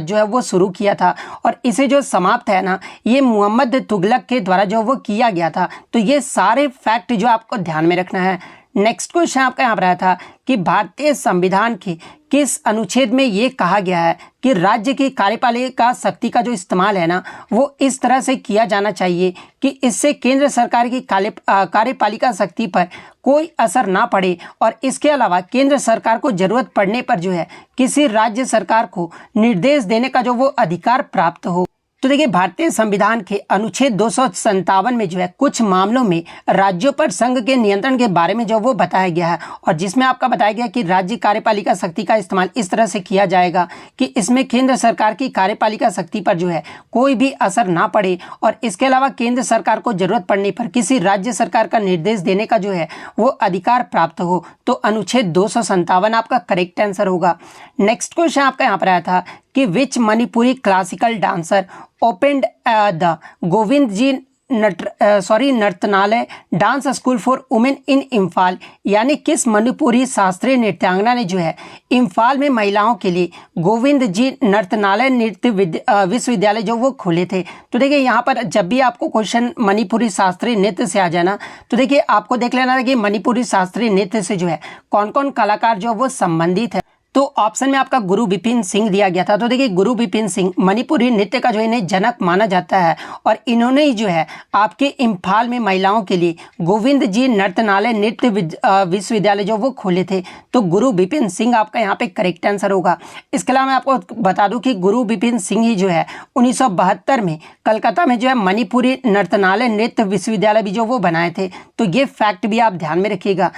है वो शुरू किया था। और इसे जो समाप्त है ना ये मोहम्मद तुगलक के द्वारा जो वो किया गया था। तो ये सारे फैक्ट जो आपको ध्यान में रखना है। नेक्स्ट क्वेश्चन आपका यहाँ पर आया था कि भारतीय संविधान के किस अनुच्छेद में ये कहा गया है कि राज्य की कार्यपालिका शक्ति का जो इस्तेमाल है ना वो इस तरह से किया जाना चाहिए कि इससे केंद्र सरकार की कार्यपालिका शक्ति पर कोई असर ना पड़े और इसके अलावा केंद्र सरकार को जरूरत पड़ने पर जो है किसी राज्य सरकार को निर्देश देने का जो वो अधिकार प्राप्त हो। तो देखिए भारतीय संविधान के अनुच्छेद 257 में जो है कुछ मामलों में राज्यों पर संघ के नियंत्रण के बारे में जो वो बताया गया है। और जिसमें आपका बताया गया कि राज्य कार्यपालिका शक्ति का इस्तेमाल इस तरह से किया जाएगा कि इसमें केंद्र सरकार की कार्यपालिका शक्ति पर जो है कोई भी असर ना पड़े और इसके अलावा केंद्र सरकार को जरूरत पड़ने पर किसी राज्य सरकार का निर्देश देने का जो है वो अधिकार प्राप्त हो। तो अनुच्छेद 257 आपका करेक्ट आंसर होगा। नेक्स्ट क्वेश्चन आपका यहाँ पर आया था कि which Manipuri classical dancer opened the Govind ji Nartanalaya dance school for women in Imphal, यानी किस मणिपुरी शास्त्रीय नृत्यांगना ने जो है इम्फाल में महिलाओं के लिए गोविंद जी नर्तनालय नृत्य विश्वविद्यालय जो वो खोले थे। तो देखिए यहाँ पर जब भी आपको क्वेश्चन मणिपुरी शास्त्रीय नृत्य से आ जाना तो देखिए आपको देख लेना है कि मणिपुरी शास्त्रीय नृत्य से जो है कौन कौन कलाकार जो वो संबंधित है। तो ऑप्शन में आपका गुरु विपिन सिंह दिया गया था। तो देखिए गुरु विपिन सिंह मणिपुरी नृत्य का जो है इन्हें जनक माना जाता है और इन्होंने ही जो है आपके इम्फाल में महिलाओं के लिए गोविंद जी नर्तनालय नृत्य विश्वविद्यालय जो वो खोले थे। तो गुरु विपिन सिंह आपका यहाँ पे करेक्ट आंसर होगा। इसके अलावा मैं आपको बता दूं कि गुरु विपिन सिंह ही जो है 1972 में कलकत्ता में जो है मणिपुरी नर्तनालय नृत्य विश्वविद्यालय भी जो वो बनाए थे। तो ये फैक्ट भी आप ध्यान में रखिएगा।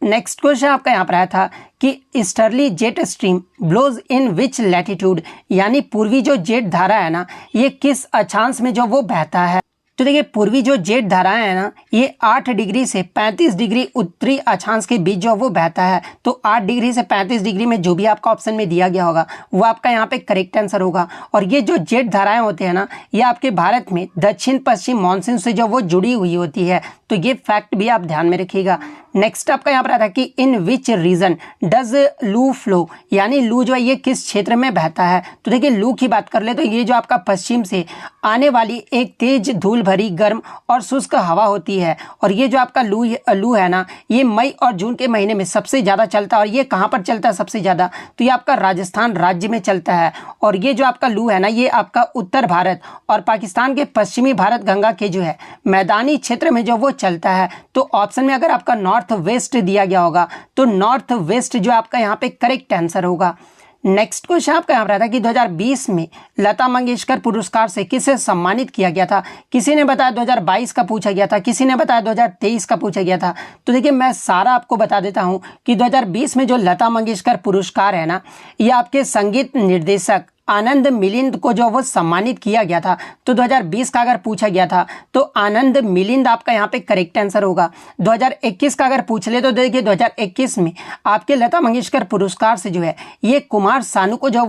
नेक्स्ट क्वेश्चन आपका यहाँ पर आया था कि ईस्टर्ली जेट स्ट्रीम ब्लोज इन विच लैटिट्यूड, यानी पूर्वी जो जेट धारा है ना ये किस अक्षांश में जो वो बहता है। तो देखिए पूर्वी जो जेट धाराएं है ना ये 8 डिग्री से 35 डिग्री उत्तरी अक्षांश के बीच जो वो बहता है। तो 8 डिग्री से 35 डिग्री में जो भी आपका ऑप्शन में दिया गया होगा वो आपका यहाँ पे करेक्ट आंसर होगा। और ये जो जेट धाराएं होते हैं ना ये आपके भारत में दक्षिण पश्चिम मानसून से जो वो जुड़ी हुई होती है। तो ये फैक्ट भी आप ध्यान में रखिएगा। नेक्स्ट आपका यहाँ पर आता है कि इन विच रीजन डज लू फ्लो, यानी लू जो है ये किस क्षेत्र में बहता है। तो देखिए लू की बात कर ले तो ये जो आपका पश्चिम से आने वाली एक तेज धूल भरी गर्म और शुष्क हवा होती है और ये जो आपका लू है ना ये मई और जून के महीने में सबसे ज़्यादा चलता है। और ये कहाँ पर चलता है सबसे ज़्यादा, तो ये आपका राजस्थान राज्य में चलता है। और ये जो आपका लू है ना ये आपका उत्तर भारत और पाकिस्तान के पश्चिमी भारत गंगा के जो है मैदानी क्षेत्र में जो वो चलता है। तो ऑप्शन में अगर आपका नॉर्थ वेस्ट दिया गया होगा तो नॉर्थ वेस्ट जो आपका यहाँ पे करेक्ट आंसर होगा। नेक्स्ट क्वेश्चन आपका यहाँ पर था कि 2020 में लता मंगेशकर पुरस्कार से किसे सम्मानित किया गया था। किसी ने बताया 2022 का पूछा गया था, किसी ने बताया 2023 का पूछा गया था। तो देखिए मैं सारा आपको बता देता हूँ कि 2020 में जो लता मंगेशकर पुरस्कार है ना ये आपके संगीत निर्देशक आनंद मिलिंद को जो वो सम्मानित किया गया था। तो 2020 का अगर पूछा गया था तो आनंद मिलिंद आपका यहाँ पे करेक्ट आंसर होगा। 2021 का अगर पूछ ले तो देखिए 2021 में आपके लता मंगेशकर पुरस्कार से जो है ये कुमार सानू को जो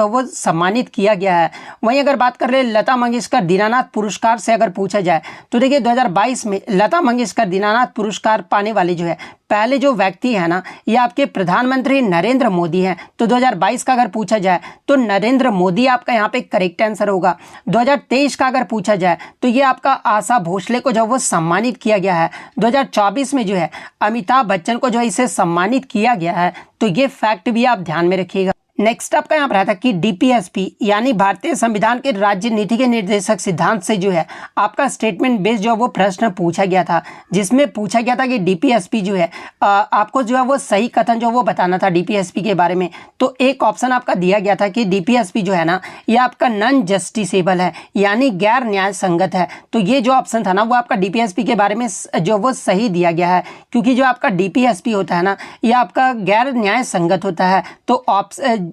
वो सम्मानित किया गया है। वहीं अगर बात कर ले लता मंगेशकर दीनानाथ पुरस्कार से अगर पूछा जाए तो देखिए 2022 में लता मंगेशकर दीनानाथ पुरस्कार पाने वाले जो है पहले जो व्यक्ति है ना ये आपके प्रधानमंत्री नरेंद्र मोदी हैं। तो 2022 का अगर पूछा जाए तो नरेंद्र मोदी आपका यहाँ पे करेक्ट आंसर होगा। 2023 का अगर पूछा जाए तो ये आपका आशा भोसले को जो वो सम्मानित किया गया है। 2024 में जो है अमिताभ बच्चन को जो है इसे सम्मानित किया गया है। तो ये फैक्ट भी आप ध्यान में रखिएगा। नेक्स्ट आपका यहाँ पर आता है कि डीपीएसपी यानी भारतीय संविधान के राज्य नीति के निर्देशक सिद्धांत से जो है आपका स्टेटमेंट बेस्ड जो वो प्रश्न पूछा गया था, जिसमें पूछा गया था कि डीपीएसपी जो है आपको जो है वो सही कथन जो वो बताना था डीपीएसपी के बारे में। तो एक ऑप्शन आपका दिया गया था कि डीपीएसपी जो है ना ये आपका नॉन जस्टिसेबल है यानी गैर न्याय संगत है। तो ये जो ऑप्शन था ना वो आपका डीपीएसपी के बारे में जो वो सही दिया गया है, क्योंकि जो आपका डीपीएसपी होता है ना ये आपका गैर न्याय संगत होता है। तो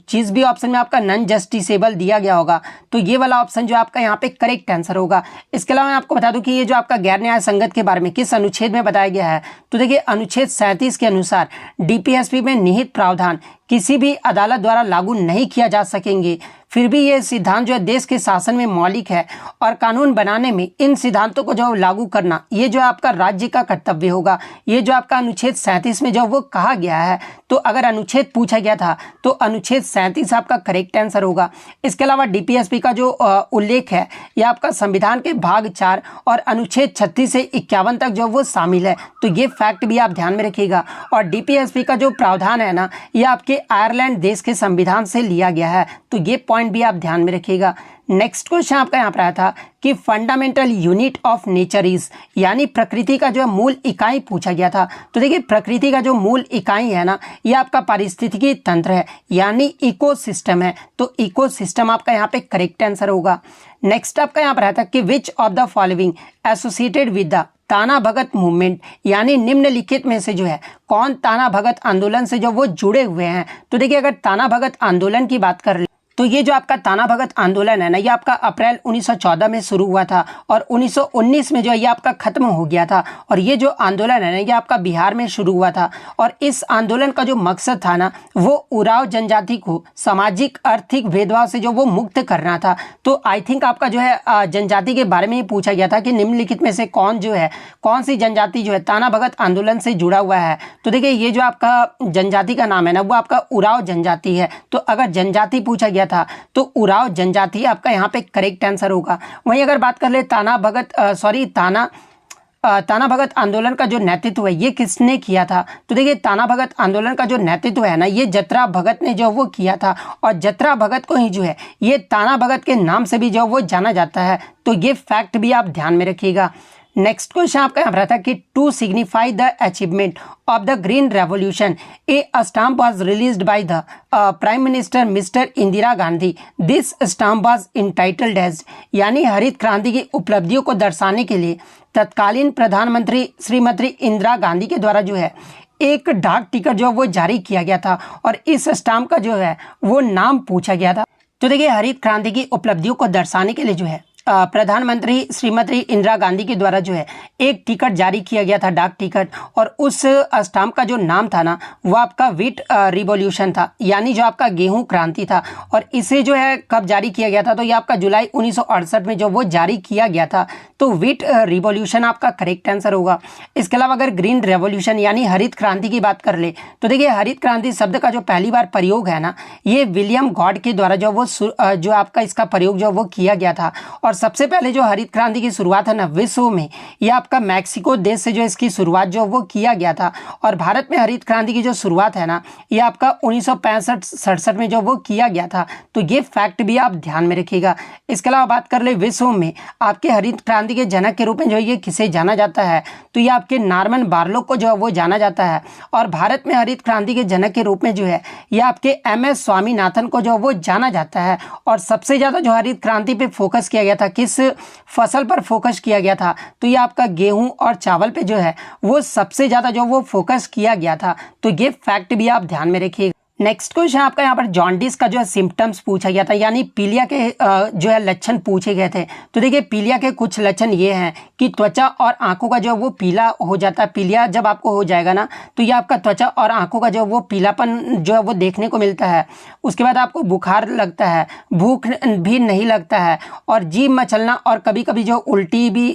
जिस भी ऑप्शन में आपका नॉन जस्टिसेबल दिया गया होगा तो ये वाला ऑप्शन जो आपका यहाँ पे करेक्ट आंसर होगा। इसके अलावा मैं आपको बता दूं कि ये जो आपका गैर न्याय संगत के बारे में किस अनुच्छेद में बताया गया है। तो देखिए अनुच्छेद 37 के अनुसार डीपीएसपी में निहित प्रावधान किसी भी अदालत द्वारा लागू नहीं किया जा सकेंगे। फिर भी ये सिद्धांत जो है देश के शासन में मौलिक है और कानून बनाने में इन सिद्धांतों को जो लागू करना ये जो आपका राज्य का कर्तव्य होगा। ये जो आपका अनुच्छेद 37 में जो वो कहा गया है। तो अगर अनुच्छेद पूछा गया था तो अनुच्छेद 37 आपका करेक्ट आंसर होगा। इसके अलावा डीपीएसपी का जो उल्लेख है ये आपका संविधान के भाग 4 और अनुच्छेद 36 से 51 तक जो वो शामिल है। तो ये फैक्ट भी आप ध्यान में रखिएगा। और डीपीएसपी का जो प्रावधान है ना ये आपके आयरलैंड देश के संविधान से लिया गया है। तो ये पॉइंट भी आप ध्यान में रखिएगा। नेक्स्ट क्वेश्चन आपका यहाँ पर आया था कि fundamental unit of nature is, यानी प्रकृति का जो मूल इकाई पूछा गया था। तो देखिए प्रकृति का जो मूल इकाई है ना ये आपका पारिस्थितिकी तंत्र है यानी इकोसिस्टम है। तो इकोसिस्टम आपका यहाँ पे करेक्ट आंसर होगा। नेक्स्ट आपका यहाँ पर आया था कि which of the following associated with the ताना भगत मूवमेंट, यानी निम्नलिखित में से जो है कौन ताना भगत आंदोलन से जो वो जुड़े हुए हैं। तो देखिए अगर ताना भगत आंदोलन की बात कर ले तो ये जो आपका ताना भगत आंदोलन है ना, ये आपका अप्रैल 1914 में शुरू हुआ था और 1919 में जो है ये आपका खत्म हो गया था। और ये जो आंदोलन है ना, ये आपका बिहार में शुरू हुआ था और इस आंदोलन का जो मकसद था ना, वो उराव जनजाति को सामाजिक आर्थिक भेदभाव से जो वो मुक्त करना था। तो आई थिंक आपका जो है जनजाति के बारे में ही पूछा गया था कि निम्नलिखित में से कौन सी जनजाति जो है ताना भगत आंदोलन से जुड़ा हुआ है। तो देखिए ये जो आपका जनजाति का नाम है ना, वो आपका उराव जनजाति है। तो अगर जनजाति पूछा गया था तो उराव जनजाति आपका यहाँ पे करेक्ट आंसर होगा। वहीं अगर बात कर ले ताना भगत आंदोलन का जो नेतृत्व है ये किसने किया था, तो देखिए ताना भगत आंदोलन का जो नेतृत्व है ना, ये जतरा भगत ने जो वो किया था और जतरा भगत को ही जो है ये ताना भगत के नाम से भी जो वो जाना जाता है। तो ये फैक्ट भी आप ध्यान में रखिएगा। नेक्स्ट क्वेश्चन आपका यहाँ रहा था कि to signify the achievement of the green revolution a stamp was released by the prime minister mister Indira Gandhi. This stamp was entitled as, यानी हरित क्रांति की उपलब्धियों को दर्शाने के लिए तत्कालीन प्रधानमंत्री श्रीमती इंदिरा गांधी के द्वारा जो है एक डाक टिकट जो वो जारी किया गया था और इस स्टाम्प का जो है वो नाम पूछा गया था। तो देखिए हरित क्रांति की उपलब्धियों को दर्शाने के लिए जो है प्रधानमंत्री श्रीमती इंदिरा गांधी के द्वारा जो है एक टिकट जारी किया गया था, डाक टिकट, और उस स्टाम्प का जो नाम था ना, वो आपका व्हीट रिवॉल्यूशन था, यानी जो आपका गेहूं क्रांति था। और इसे जो है कब जारी किया गया था, तो ये आपका जुलाई 1968 में जो वो जारी किया गया था। तो व्हीट रिवॉल्यूशन आपका करेक्ट आंसर होगा। इसके अलावा अगर ग्रीन रेवोल्यूशन यानी हरित क्रांति की बात कर ले तो देखिए हरित क्रांति शब्द का जो पहली बार प्रयोग है ना, ये विलियम गॉड के द्वारा जो आपका इसका प्रयोग जो वो किया गया था। और सबसे पहले जो हरित क्रांति की शुरुआत है ना विश्व में, ये आपका मैक्सिको देश से जो इसकी शुरुआत जो वो किया गया था। और भारत में हरित क्रांति की जो शुरुआत है ना, ये आपका 1965-67 में जो वो किया गया था। तो ये फैक्ट भी आप ध्यान में रखिएगा। इसके अलावा बात कर ले विश्व में आपके हरित क्रांति के जनक के रूप में जो ये किसे जाना जाता है, तो ये आपके नॉर्मन बोरलॉग को जो है वो जाना जाता है। और भारत में हरित क्रांति के जनक के रूप में जो है ये आपके MS स्वामीनाथन को जो वो जाना जाता है। और सबसे ज़्यादा जो हरित क्रांति पे फोकस किया गया था, किस फसल पर फोकस किया गया था, तो ये आपका गेहूं और चावल पे जो है वो सबसे ज़्यादा जो वो फोकस किया गया था। तो ये फैक्ट भी आप ध्यान में रखिएगा। नेक्स्ट क्वेश्चन आपका यहाँ पर जॉन्डिस का जो है सिम्टम्स पूछा गया था, यानी पीलिया के जो है लक्षण पूछे गए थे। तो देखिए पीलिया के कुछ लक्षण ये हैं कि त्वचा और आंखों का जो है वो पीला हो जाता है। पीलिया जब आपको हो जाएगा ना, तो ये आपका त्वचा और आंखों का जो है वो पीलापन जो है वो देखने को मिलता है। उसके बाद आपको बुखार लगता है, भूख भी नहीं लगता है और जीभ मचलना और कभी कभी जो उल्टी भी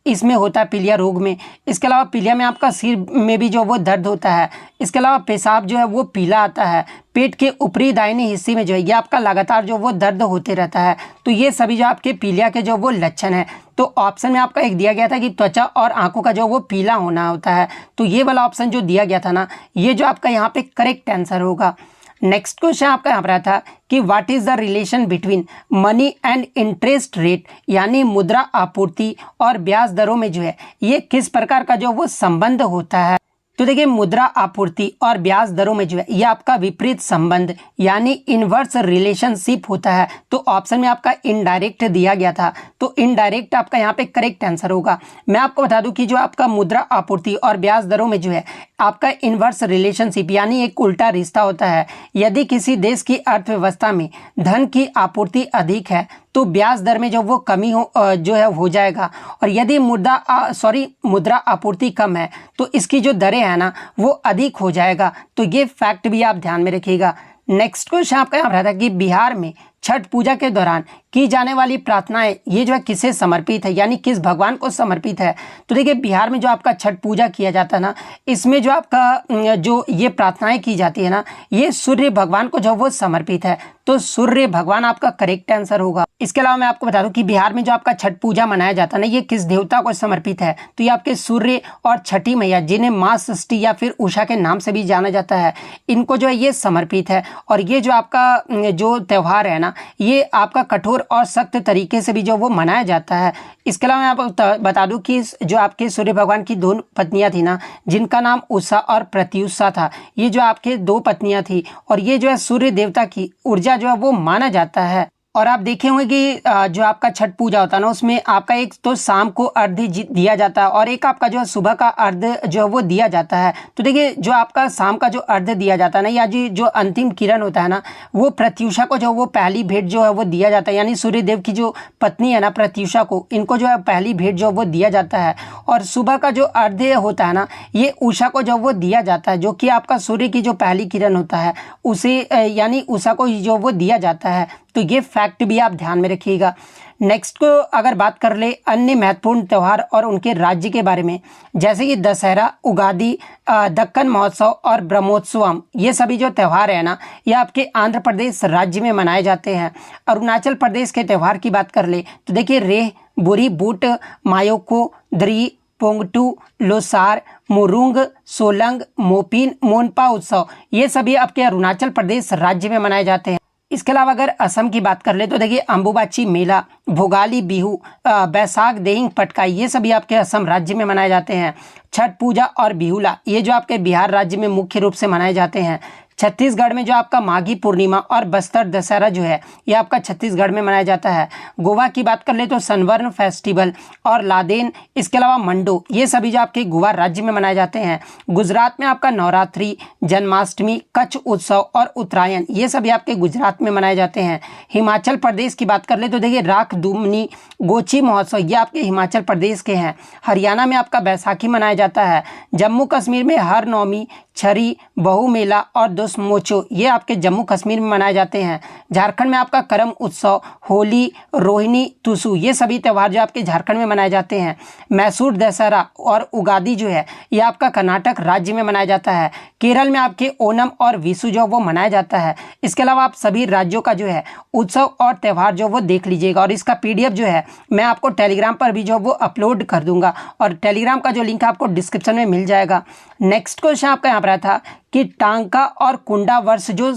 इसमें होता है पीलिया रोग में। इसके अलावा पीलिया में आपका सिर में भी जो वो दर्द होता है। इसके अलावा पेशाब जो है वो पीला आता है। पेट के ऊपरी दाहिने हिस्से में जो है ये आपका लगातार जो वो दर्द होते रहता है। तो ये सभी जो आपके पीलिया के जो वो लक्षण है। तो ऑप्शन में आपका एक दिया गया था कि त्वचा और आंखों का जो वो पीला होना होता है। तो ये वाला ऑप्शन जो दिया गया था ना, ये जो आपका यहाँ पे करेक्ट आंसर होगा। नेक्स्ट क्वेश्चन आपका यहाँ पर आया था कि what is the relation between money and interest rate, यानी मुद्रा आपूर्ति और ब्याज दरों में जो है ये किस प्रकार का जो वो संबंध होता है। तो देखिए मुद्रा आपूर्ति और ब्याज दरों में जो है ये आपका विपरीत संबंध यानी इनवर्स रिलेशनशिप होता है। तो ऑप्शन में आपका इनडायरेक्ट दिया गया था, तो इनडायरेक्ट आपका यहाँ पे करेक्ट आंसर होगा। मैं आपको बता दूं कि जो आपका मुद्रा आपूर्ति और ब्याज दरों में जो है आपका इनवर्स रिलेशनशिप यानी एक उल्टा रिश्ता होता है। यदि किसी देश की अर्थव्यवस्था में धन की आपूर्ति अधिक है तो ब्याज दर में जो वो कमी जो है हो जाएगा, और यदि मुद्रा आपूर्ति कम है तो इसकी जो दरें है ना वो अधिक हो जाएगा। तो ये फैक्ट भी आप ध्यान में रखिएगा। नेक्स्ट क्वेश्चन आपका यहाँ रहा था कि बिहार में छठ पूजा के दौरान की जाने वाली प्रार्थनाएं ये जो है किसे समर्पित है, यानी किस भगवान को समर्पित है। तो देखिए बिहार में जो आपका छठ पूजा किया जाता है ना, इसमें जो आपका जो ये प्रार्थनाएं की जाती है ना, ये सूर्य भगवान को जो वो समर्पित है। तो सूर्य भगवान आपका करेक्ट आंसर होगा। इसके अलावा मैं आपको बता दूं कि बिहार में जो आपका छठ पूजा मनाया जाता है ना, ये किस देवता को समर्पित है। तो ये आपके सूर्य और छठी मैया, जिन्हें माँ षष्ठी या फिर उषा के नाम से भी जाना जाता है, इनको जो है ये समर्पित है। और ये जो आपका जो त्यौहार है ना, ये आपका कठोर और सख्त तरीके से भी जो वो मनाया जाता है। इसके अलावा मैं आपको बता दूं कि जो आपके सूर्य भगवान की दो पत्नियां थी ना, जिनका नाम उषा और प्रत्युषा था, ये जो आपके दो पत्नियां थी और ये जो है सूर्य देवता की ऊर्जा जो है वो माना जाता है। और आप देखे होंगे कि जो आपका छठ पूजा होता है ना, उसमें आपका एक तो शाम को अर्घ्य दिया जाता है और एक आपका जो है सुबह का अर्घ्य जो है वो दिया जाता है। तो देखिए जो आपका शाम का जो अर्घ्य दिया जाता है ना, या जो अंतिम किरण होता है ना, वो प्रत्यूषा को जो वो पहली भेंट जो है वो दिया जाता है। यानी सूर्यदेव की जो पत्नी है ना प्रत्यूषा को, इनको जो है पहली भेंट जो वो दिया जाता है। और सुबह का जो अर्घ्य होता है ना, ये उषा को जो वो दिया जाता है, जो कि आपका सूर्य की जो पहली किरण होता है उसे यानी उषा को जो वो दिया जाता है। तो ये फैक्ट भी आप ध्यान में रखिएगा। नेक्स्ट को अगर बात कर ले अन्य महत्वपूर्ण त्यौहार और उनके राज्य के बारे में, जैसे कि दशहरा, उगादी, दक्कन महोत्सव और ब्रह्मोत्सवम, ये सभी जो त्यौहार है ना, ये आपके आंध्र प्रदेश राज्य में मनाए जाते हैं। अरुणाचल प्रदेश के त्यौहार की बात कर ले तो देखिए रेह, बुरी बूट, मायोको, द्री, पोंगटू, लोसार, मुरुंग, सोलंग, मोपिन, मोनपा उत्सव, ये सभी आपके अरुणाचल प्रदेश राज्य में मनाए जाते हैं। इसके अलावा अगर असम की बात कर ले तो देखिए अंबुबाची मेला, भोगाली बिहू, बैसाख देहिंग पटकाई, ये सभी आपके असम राज्य में मनाए जाते हैं। छठ पूजा और बिहुला, ये जो आपके बिहार राज्य में मुख्य रूप से मनाए जाते हैं। छत्तीसगढ़ में जो आपका माघी पूर्णिमा और बस्तर दशहरा जो है ये आपका छत्तीसगढ़ में मनाया जाता है। गोवा की बात कर ले तो सनबर्न फेस्टिवल और लादेन, इसके अलावा मंडो, ये सभी जो आपके गोवा राज्य में मनाए जाते हैं। गुजरात में आपका नवरात्रि, जन्माष्टमी, कच्छ उत्सव और उत्तरायण, ये सभी आपके गुजरात में मनाए जाते हैं। हिमाचल प्रदेश की बात कर ले तो देखिए राख दुमनी, गोची महोत्सव, ये आपके हिमाचल प्रदेश के हैं। हरियाणा में आपका बैसाखी मनाया जाता है। जम्मू कश्मीर में हर नौमी, छरी, बहु मेला और दोसमोचो, ये आपके जम्मू कश्मीर में मनाए जाते हैं। झारखंड में आपका करम उत्सव, होली, रोहिणी, तुसु, ये सभी त्यौहार जो आपके झारखंड में मनाए जाते हैं। मैसूर दशहरा और उगादी जो है ये आपका कर्नाटक राज्य में मनाया जाता है। केरल में आपके ओनम और विशु जो वो मनाया जाता है। इसके अलावा आप सभी राज्यों का जो है उत्सव और त्यौहार जो वो देख लीजिएगा, और इसका PDF जो है मैं आपको टेलीग्राम पर भी जो वो अपलोड कर दूंगा, और टेलीग्राम का जो लिंक आपको डिस्क्रिप्शन में मिल जाएगा। नेक्स्ट क्वेश्चन आपका यहाँ पर आया था कि टांका और कुंडा वर्ष जो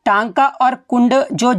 टांका और कुंड जो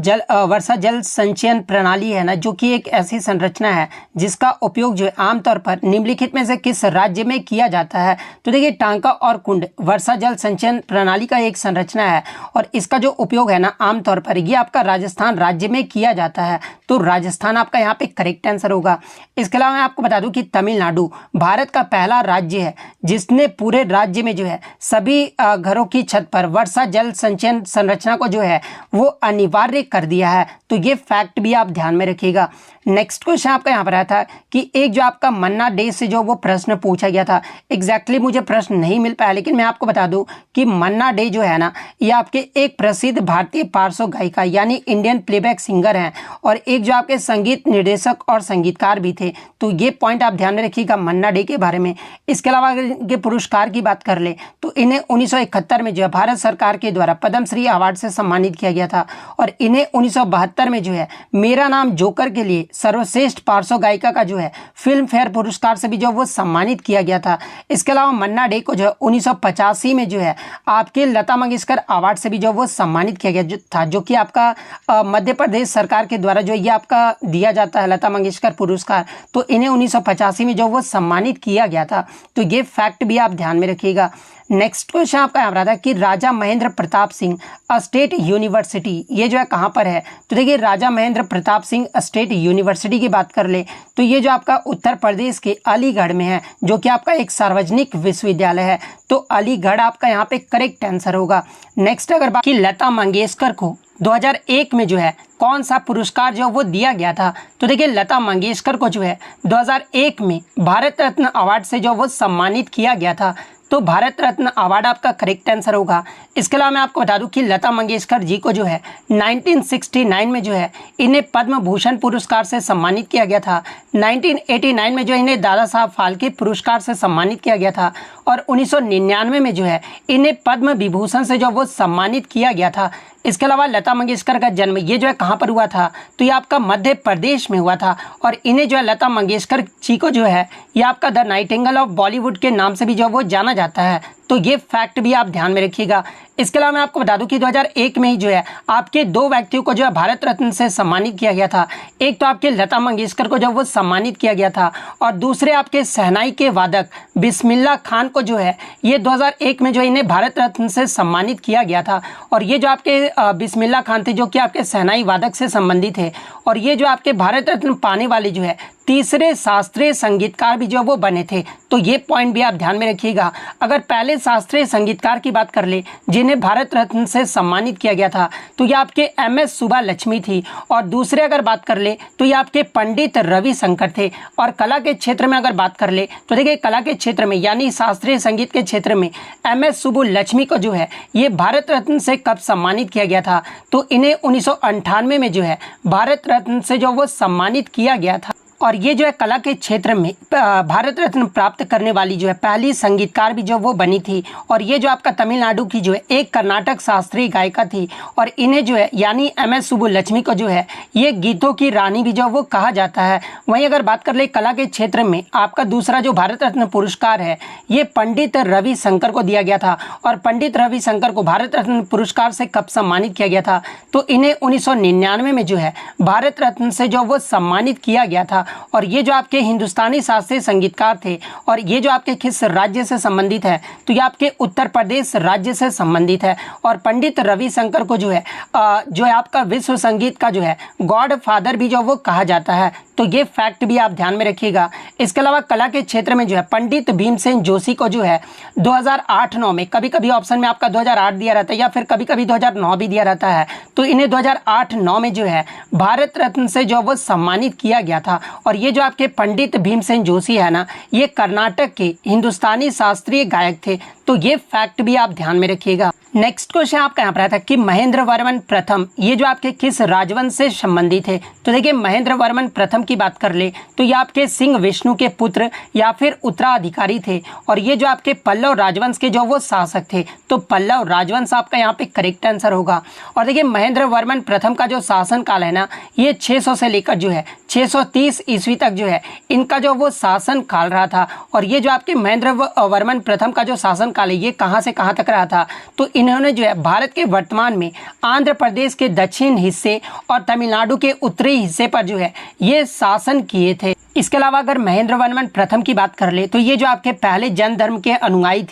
वर्षा जल संचयन प्रणाली है ना, जो कि एक ऐसी संरचना है जिसका उपयोग जो है आमतौर पर निम्नलिखित में से किस राज्य में किया जाता है। तो देखिए टांका और कुंड वर्षा जल संचयन प्रणाली का एक संरचना है, और इसका जो उपयोग है ना आमतौर पर ये आपका राजस्थान राज्य में किया जाता है। तो राजस्थान आपका यहाँ पे करेक्ट आंसर होगा। इसके अलावा मैं आपको बता दूं कि तमिलनाडु भारत का पहला राज्य है जिसने पूरे राज्य में जो है सभी घरों की छत पर वर्षा जल संचयन संरचना को जो है वो अनिवार्य कर दिया है। तो ये फैक्ट भी आप ध्यान में रखिएगा। नेक्स्ट क्वेश्चन आपका यहाँ पर आया था कि एक जो आपका मन्ना डे से जो वो प्रश्न पूछा गया था, एग्जैक्टली मुझे प्रश्न नहीं मिल पाया, लेकिन मैं आपको बता दूं कि मन्ना डे जो है ना ये आपके एक प्रसिद्ध भारतीय पार्श्व गायिका यानी इंडियन प्लेबैक सिंगर हैं, और एक जो आपके संगीत निर्देशक और संगीतकार भी थे। तो ये पॉइंट आप ध्यान में रखिएगा मन्ना डे के बारे में। इसके अलावा अगर इनके पुरस्कार की बात कर ले तो इन्हें 1971 में जो है भारत सरकार के द्वारा पद्मश्री अवार्ड से सम्मानित किया गया था, और इन्हें 1972 में जो है मेरा नाम जोकर के लिए सर्वश्रेष्ठ पार्श्व गायिका का जो है फिल्म फेयर पुरस्कार से भी जो वो सम्मानित किया गया था। इसके अलावा मन्ना डे को जो है 1985 में जो है आपके लता मंगेशकर अवार्ड से भी जो वो सम्मानित किया गया था, जो कि आपका मध्य प्रदेश सरकार के द्वारा जो ये आपका दिया जाता है लता मंगेशकर पुरस्कार। तो इन्हें 1985 में जो वो सम्मानित किया गया था। तो ये फैक्ट भी आप ध्यान में रखिएगा। नेक्स्ट क्वेश्चन आपका यहाँ रहा था कि राजा महेंद्र प्रताप सिंह स्टेट यूनिवर्सिटी ये जो है कहाँ पर है। तो देखिए राजा महेंद्र प्रताप सिंह स्टेट यूनिवर्सिटी की बात कर ले तो ये जो आपका उत्तर प्रदेश के अलीगढ़ में है, जो कि आपका एक सार्वजनिक विश्वविद्यालय है। तो अलीगढ़ आपका यहाँ पे करेक्ट आंसर होगा। नेक्स्ट अगर बात की लता मंगेशकर को 2001 में जो है कौन सा पुरस्कार जो वो दिया गया था। तो देखिए लता मंगेशकर को जो है 2001 में भारत रत्न अवार्ड से जो वो सम्मानित किया गया था। तो भारत रत्न अवार्ड आपका करेक्ट आंसर होगा। इसके अलावा मैं आपको बता दूं कि लता मंगेशकर जी को जो है 1969 में जो है इन्हें पद्म भूषण पुरस्कार से सम्मानित किया गया था। 1989 में जो इन्हें दादा साहब फाल्के पुरस्कार से सम्मानित किया गया था, और 1999 में जो है इन्हें पद्म विभूषण से जो वो सम्मानित किया गया था। इसके अलावा लता मंगेशकर का जन्म ये जो है कहाँ पर हुआ था, तो ये आपका मध्य प्रदेश में हुआ था, और इन्हें जो है लता मंगेशकर जी को जो है ये आपका द नाइटिंगेल ऑफ बॉलीवुड के नाम से भी जो वो जाना जाता है। तो ये फैक्ट भी आप ध्यान में रखिएगा। इसके अलावा मैं आपको बता दूं कि 2001 में ही जो है आपके दो व्यक्तियों को जो है भारत रत्न से सम्मानित किया गया था। एक तो आपके लता मंगेशकर को जब वो सम्मानित किया गया था और दूसरे आपके शहनाई के वादक बिस्मिल्लाह खान को जो है ये 2001 में जो इन्हें भारत रत्न से सम्मानित किया गया था। और ये जो आपके बिस्मिल्लाह खान थे जो कि आपके शहनाई वादक से संबंधित है और ये जो आपके भारत रत्न पाने वाले जो है तीसरे शास्त्रीय संगीतकार भी जो वो बने थे। तो ये पॉइंट भी आप ध्यान में रखिएगा। अगर पहले शास्त्रीय संगीतकार की बात कर ले जिन्हें भारत रत्न से सम्मानित किया गया था तो ये आपके एम.एस. सुब्बालक्ष्मी थी और दूसरे अगर बात कर ले तो ये आपके पंडित रविशंकर थे। और कला के क्षेत्र में अगर बात कर ले तो देखिए कला के क्षेत्र में यानी शास्त्रीय संगीत के क्षेत्र में एम.एस. सुब्बालक्ष्मी को जो है ये भारत रत्न से कब सम्मानित किया गया था तो इन्हें 1998 में जो है भारत रत्न से जो वो सम्मानित किया गया था। और ये जो है कला के क्षेत्र में भारत रत्न प्राप्त करने वाली जो है पहली संगीतकार भी जो वो बनी थी। और ये जो आपका तमिलनाडु की जो है एक कर्नाटक शास्त्रीय गायिका थी और इन्हें जो है यानी एम.एस. सुब्बालक्ष्मी को जो है ये गीतों की रानी भी जो वो कहा जाता है। वहीं अगर बात कर ले कला के क्षेत्र में आपका दूसरा जो भारत रत्न पुरस्कार है ये पंडित रविशंकर को दिया गया था। और पंडित रविशंकर को भारत रत्न पुरस्कार से कब सम्मानित किया गया था तो इन्हें 1999 में जो है भारत रत्न से जो वो सम्मानित किया गया था। और ये जो आपके हिंदुस्तानी शास्त्रीय संगीतकार थे और ये जो आपके किस राज्य से संबंधित है तो ये आपके उत्तर प्रदेश राज्य से संबंधित है। और पंडित रविशंकर को जो है आपका विश्व संगीत का जो है गॉड फादर भी जो वो कहा जाता है। तो ये फैक्ट भी आप ध्यान में रखिएगा। इसके अलावा कला के क्षेत्र में जो है पंडित भीमसेन जोशी को जो है 2008-9 में कभी कभी ऑप्शन में आपका 2008 दिया रहता है या फिर कभी कभी 2009 भी दिया रहता है तो इन्हें 2008-9 में जो है भारत रत्न से जो वो सम्मानित किया गया था। और ये जो आपके पंडित भीमसेन जोशी है ना ये कर्नाटक के हिंदुस्तानी शास्त्रीय गायक थे। तो ये फैक्ट भी आप ध्यान में रखिएगा। नेक्स्ट क्वेश्चन आपका यहाँ पर आता है कि महेंद्र वर्मन प्रथम ये जो आपके किस राजवंश से संबंधित है तो देखिए महेंद्र वर्मन प्रथम की बात कर ले तो ये आपके सिंह विष्णु के पुत्र या फिर उत्तराधिकारी थे। और ये जो आपके पल्लव राजवंश के जो वो शासक थे तो पल्लव राजवंश आपका यहाँ पे करेक्ट आंसर होगा। और देखिए महेंद्र वर्मन प्रथम का जो शासन काल है ना ये 600 से लेकर जो है 630 ईस्वी तक जो है इनका जो वो शासन काल रहा था। और ये जो आपके महेंद्र वर्मन प्रथम का जो शासन काल है ये कहाँ से कहाँ तक रहा था तो इन्होंने जो है भारत के वर्तमान में आंध्र प्रदेश के दक्षिण हिस्से और तमिलनाडु के उत्तरी हिस्से पर जो है ये शासन किए थे। इसके अलावा अगर महेंद्र वर्मन प्रथम की बात कर ले तो ये जो आपके पहले जैन धर्म के अनुयायी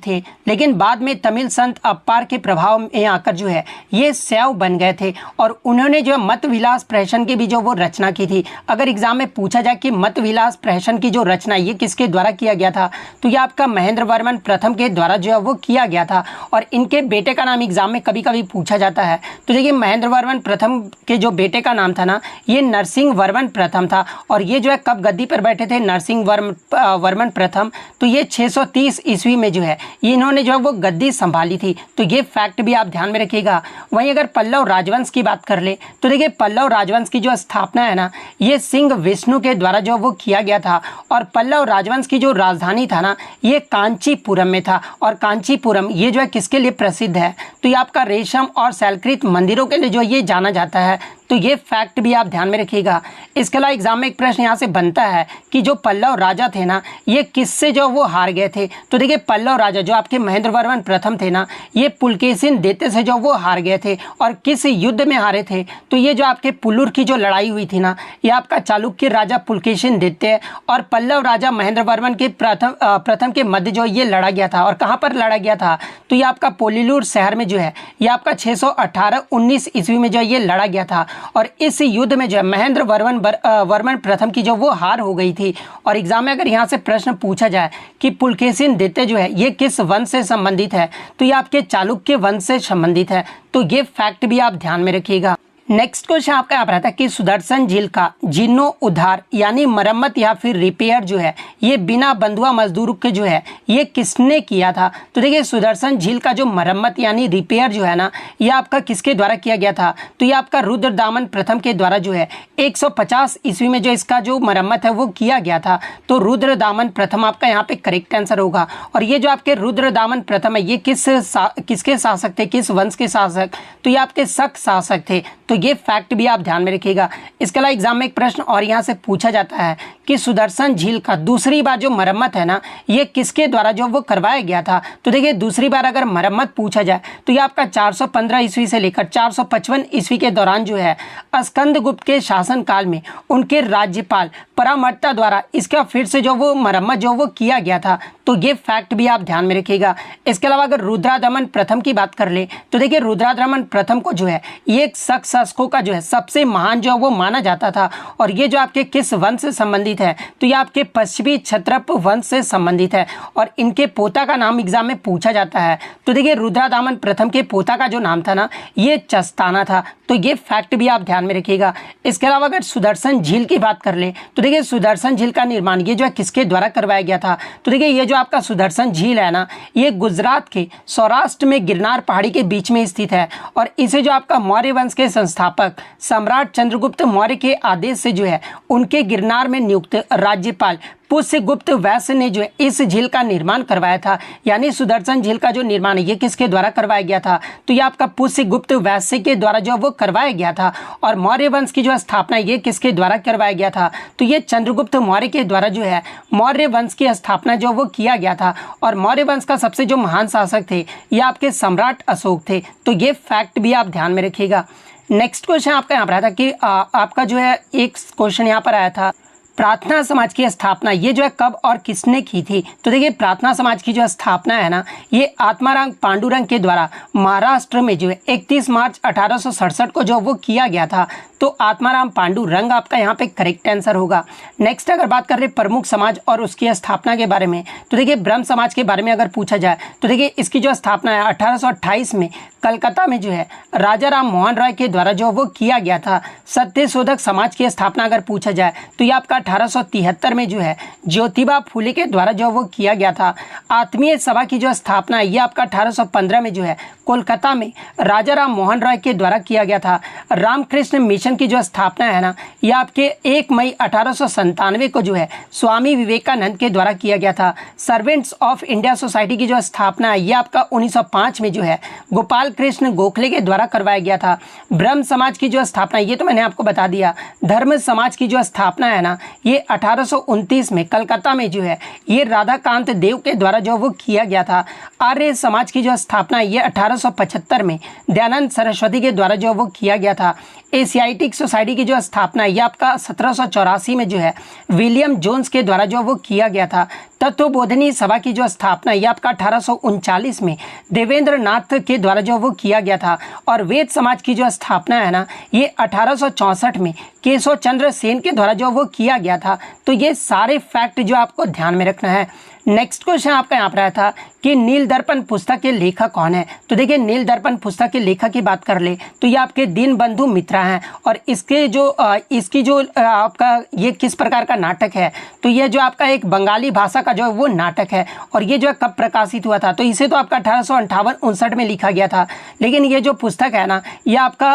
थे लेकिन बाद में तमिल संत अप्पार के प्रभाव में आकर जो है ये शैव बन गए थे। और उन्होंने जो है मत विलास प्रहसन की भी जो वो रचना की थी। अगर एग्जाम में पूछा जाए कि मत विलास प्रहसन की जो रचना ये किसके द्वारा किया गया था तो ये आपका महेंद्र वर्मन प्रथम के द्वारा जो है वो किया गया था। और इनके बेटे का नाम एग्जाम में कभी कभी पूछा जाता है तो देखिए महेंद्र वर्मन प्रथम के जो बेटे का नाम था ना ये नरसिंह वर्मन प्रथम था। और ये जो है कब गद्दी पर बैठे थे नरसिंह वर्मन प्रथम तो ये 630 ईस्वी में जो है ये इन्होंने जो है वो गद्दी संभाली थी। तो ये फैक्ट भी आप ध्यान में रखिएगा। वहीं अगर पल्लव राजवंश की बात कर ले तो देखिए पल्लव राजवंश की जो स्थापना है ना ये सिंह विष्णु के द्वारा जो वो किया गया था। और पल्लव राजवंश की जो राजधानी था ना ये कांचीपुरम में था। और कांचीपुरम ये जो है किसके लिए प्रसिद्ध है तो ये आपका रेशम और शैलकृत मंदिरों के लिए जो ये जाना जाता है। तो ये फैक्ट भी आप ध्यान में रखिएगा। इसके अलावा एग्जाम में एक प्रश्न यहाँ से बनता है कि जो पल्लव राजा थे ना ये किससे जो वो हार गए थे तो देखिए पल्लव राजा जो आपके महेंद्र वर्मन प्रथम थे ना ये पुलकेशिन दैत्य से जो वो हार गए थे। और किस युद्ध में हारे थे तो ये जो आपके पुलुर की जो लड़ाई हुई थी ना ये आपका चालुक्य राजा पुलकेशिन दैत्य और पल्लव राजा महेंद्र वर्मन के प्रथम के मध्य जो ये लड़ा गया था। और कहाँ पर लड़ा गया था तो ये आपका पोलिलूर शहर में जो है ये आपका 618-19 ईस्वी में जो ये लड़ा गया था। और इस युद्ध में जो है महेंद्र वर्मन प्रथम की जो वो हार हो गई थी। और एग्जाम में अगर यहाँ से प्रश्न पूछा जाए कि पुलकेशिन दैत्य जो है ये किस वंश से संबंधित है तो ये आपके चालुक्य वंश से संबंधित है। तो ये फैक्ट भी आप ध्यान में रखिएगा। नेक्स्ट क्वेश्चन आपका यहाँ पर आता है कि सुदर्शन झील का जीर्णोद्धार यानी मरम्मत या फिर रिपेयर जो है ये बिना बंधुआ मजदूर के जो है ये किसने किया था तो देखिए सुदर्शन झील का जो मरम्मत यानी रिपेयर जो है ना ये आपका किसके द्वारा किया गया था तो ये आपका रुद्रदामन प्रथम के द्वारा जो है 150 ईस्वी में जो इसका जो मरम्मत है वो किया गया था। तो रुद्रदामन प्रथम आपका यहाँ पे करेक्ट आंसर होगा। और ये जो आपके रुद्रदामन प्रथम है ये किसके शासक थे किस वंश के शासक तो ये आपके शक शासक थे। तो ये फैक्ट भी आप ध्यान में रखिएगा। इसके अलावा एग्जाम में एक प्रश्न और यहाँ से पूछा जाता है कि सुदर्शन झील का दूसरी बार जो मरम्मत है ना, ये किसके द्वारा जो वो करवाया गया था। तो देखिए दूसरी बार अगर मरम्मत पूछा जाए तो ये आपका 415 ईस्वी से लेकर 455 ईस्वी के दौरान जो है स्कंदगुप्त के शासनकाल में उनके राज्यपाल परामर्ता द्वारा इसका फिर से जो वो मरम्मत जो वो किया गया था। तो ये फैक्ट भी आप ध्यान में रखिएगा। इसके अलावा अगर रुद्रादमन प्रथम की बात कर ले तो देखिए रुद्रादमन प्रथम को जो है ये एक शासकों का जो है सबसे महान जो वो माना जाता था। और ये जो आपके किस वंश से संबंधित है, तो ये आपके पश्चिमी क्षत्रप वंश से संबंधित है और इनके पोता का नाम एग्जाम में पूछा जाता है। तो देखिए रुद्रादमन प्रथम के पोता का जो नाम था ना, ये चस्ताना था। तो ये फैक्ट भी आप ध्यान में रखिएगा। इसके अलावा अगर सुदर्शन झील की बात कर ले तो देखिए सुदर्शन झील का निर्माण ये जो है किसके द्वारा करवाया गया था। तो देखिए ये जो आपका सुदर्शन झील है ना, ये गुजरात के सौराष्ट्र में गिरनार पहाड़ी के बीच में स्थित है और इसे जो आपका मौर्य वंश के संस्थापक सम्राट चंद्रगुप्त मौर्य के आदेश से जो है उनके गिरनार में नियुक्त राज्यपाल पुष्यगुप्त वैश्य ने जो है इस झील का निर्माण करवाया था। यानी सुदर्शन झील का जो निर्माण है ये किसके द्वारा करवाया गया था, तो ये आपका पुष्यगुप्त वैश्य के द्वारा जो वो करवाया गया था। और मौर्य वंश की जो स्थापना ये किसके द्वारा करवाया गया था, तो ये चंद्रगुप्त मौर्य के द्वारा जो है मौर्य वंश की स्थापना जो वो किया गया था। और मौर्य वंश का सबसे जो महान शासक थे ये आपके सम्राट अशोक थे। तो ये फैक्ट भी आप ध्यान में रखिएगा। नेक्स्ट क्वेश्चन आपका यहाँ पर आया था कि आपका जो है एक क्वेश्चन यहाँ पर आया था, प्रार्थना समाज की स्थापना ये जो है कब और किसने की थी। तो देखिए प्रार्थना समाज की जो स्थापना है ना, ये आत्माराम पांडुरंग के द्वारा महाराष्ट्र में जो है 31 मार्च 1867 को जो वो किया गया था। तो आत्माराम पांडुरंग आपका यहाँ पे करेक्ट आंसर होगा। नेक्स्ट अगर बात कर रहे प्रमुख समाज और उसकी स्थापना के बारे में, तो देखिए ब्रह्म समाज के बारे में अगर पूछा जाए तो देखिए इसकी जो स्थापना है 1828 में कलकत्ता में जो है राजा राम मोहन राय के द्वारा जो वो किया गया था। सत्यशोधक समाज की स्थापना अगर पूछा जाए तो ये आपका 1873 में जो है ज्योतिबा फूले के द्वारा जो वो किया गया था। आत्मीय सभा की जो स्थापना है ये आपका 1815 में जो है कोलकाता में राजा राम मोहन राय के द्वारा किया गया था। रामकृष्ण मिशन की जो स्थापना है ना, ये आपके 1 मई 1897 को जो है स्वामी विवेकानंद के द्वारा किया गया था। सर्वेंट्स ऑफ इंडिया सोसाइटी की जो स्थापना है ये आपका 1905 में जो है गोपाल कृष्ण गोखले के द्वारा करवाया गया था। ब्रह्म समाज की जो स्थापना ये तो मैंने आपको बता दिया। धर्म समाज की जो स्थापना है ना, ये 1829 में कलकत्ता में जो है ये राधाकांत देव के द्वारा जो वो किया गया था। आर्य समाज की जो स्थापना ये 1875 में दयानंद सरस्वती के द्वारा जो वो किया गया था। एशियाटिक सोसाइटी की जो स्थापना ये आपका 1784 में जो है विलियम जोन्स के द्वारा जो वो किया गया था। तत्वबोधिनी सभा की जो स्थापना ये आपका 1839 में देवेंद्र नाथ के द्वारा जो वो किया गया था। और वेद समाज की जो स्थापना है ना, ये 1864 में केशव चंद्र सेन के द्वारा जो वो किया गया था। तो ये सारे फैक्ट जो आपको ध्यान में रखना है। नेक्स्ट क्वेश्चन आपका यहाँ पर आया था कि नील दर्पण पुस्तक के लेखक कौन है। तो देखिए नील दर्पण पुस्तक के लेखक की बात कर ले तो ये आपके दीनबंधु मित्रा हैं। और इसके जो इसकी जो आपका ये किस प्रकार का नाटक है, तो ये जो आपका एक बंगाली भाषा का जो वो नाटक है। और ये जो है कब प्रकाशित हुआ था, तो इसे तो आपका 1858-59 में लिखा गया था। लेकिन ये जो पुस्तक है ना, ये आपका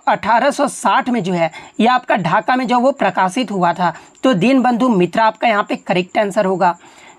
1860 में जो है ये आपका ढाका में जो वो प्रकाशित हुआ था। तो दीनबंधु मित्रा आपका यहाँ पे करेक्ट आंसर होगा।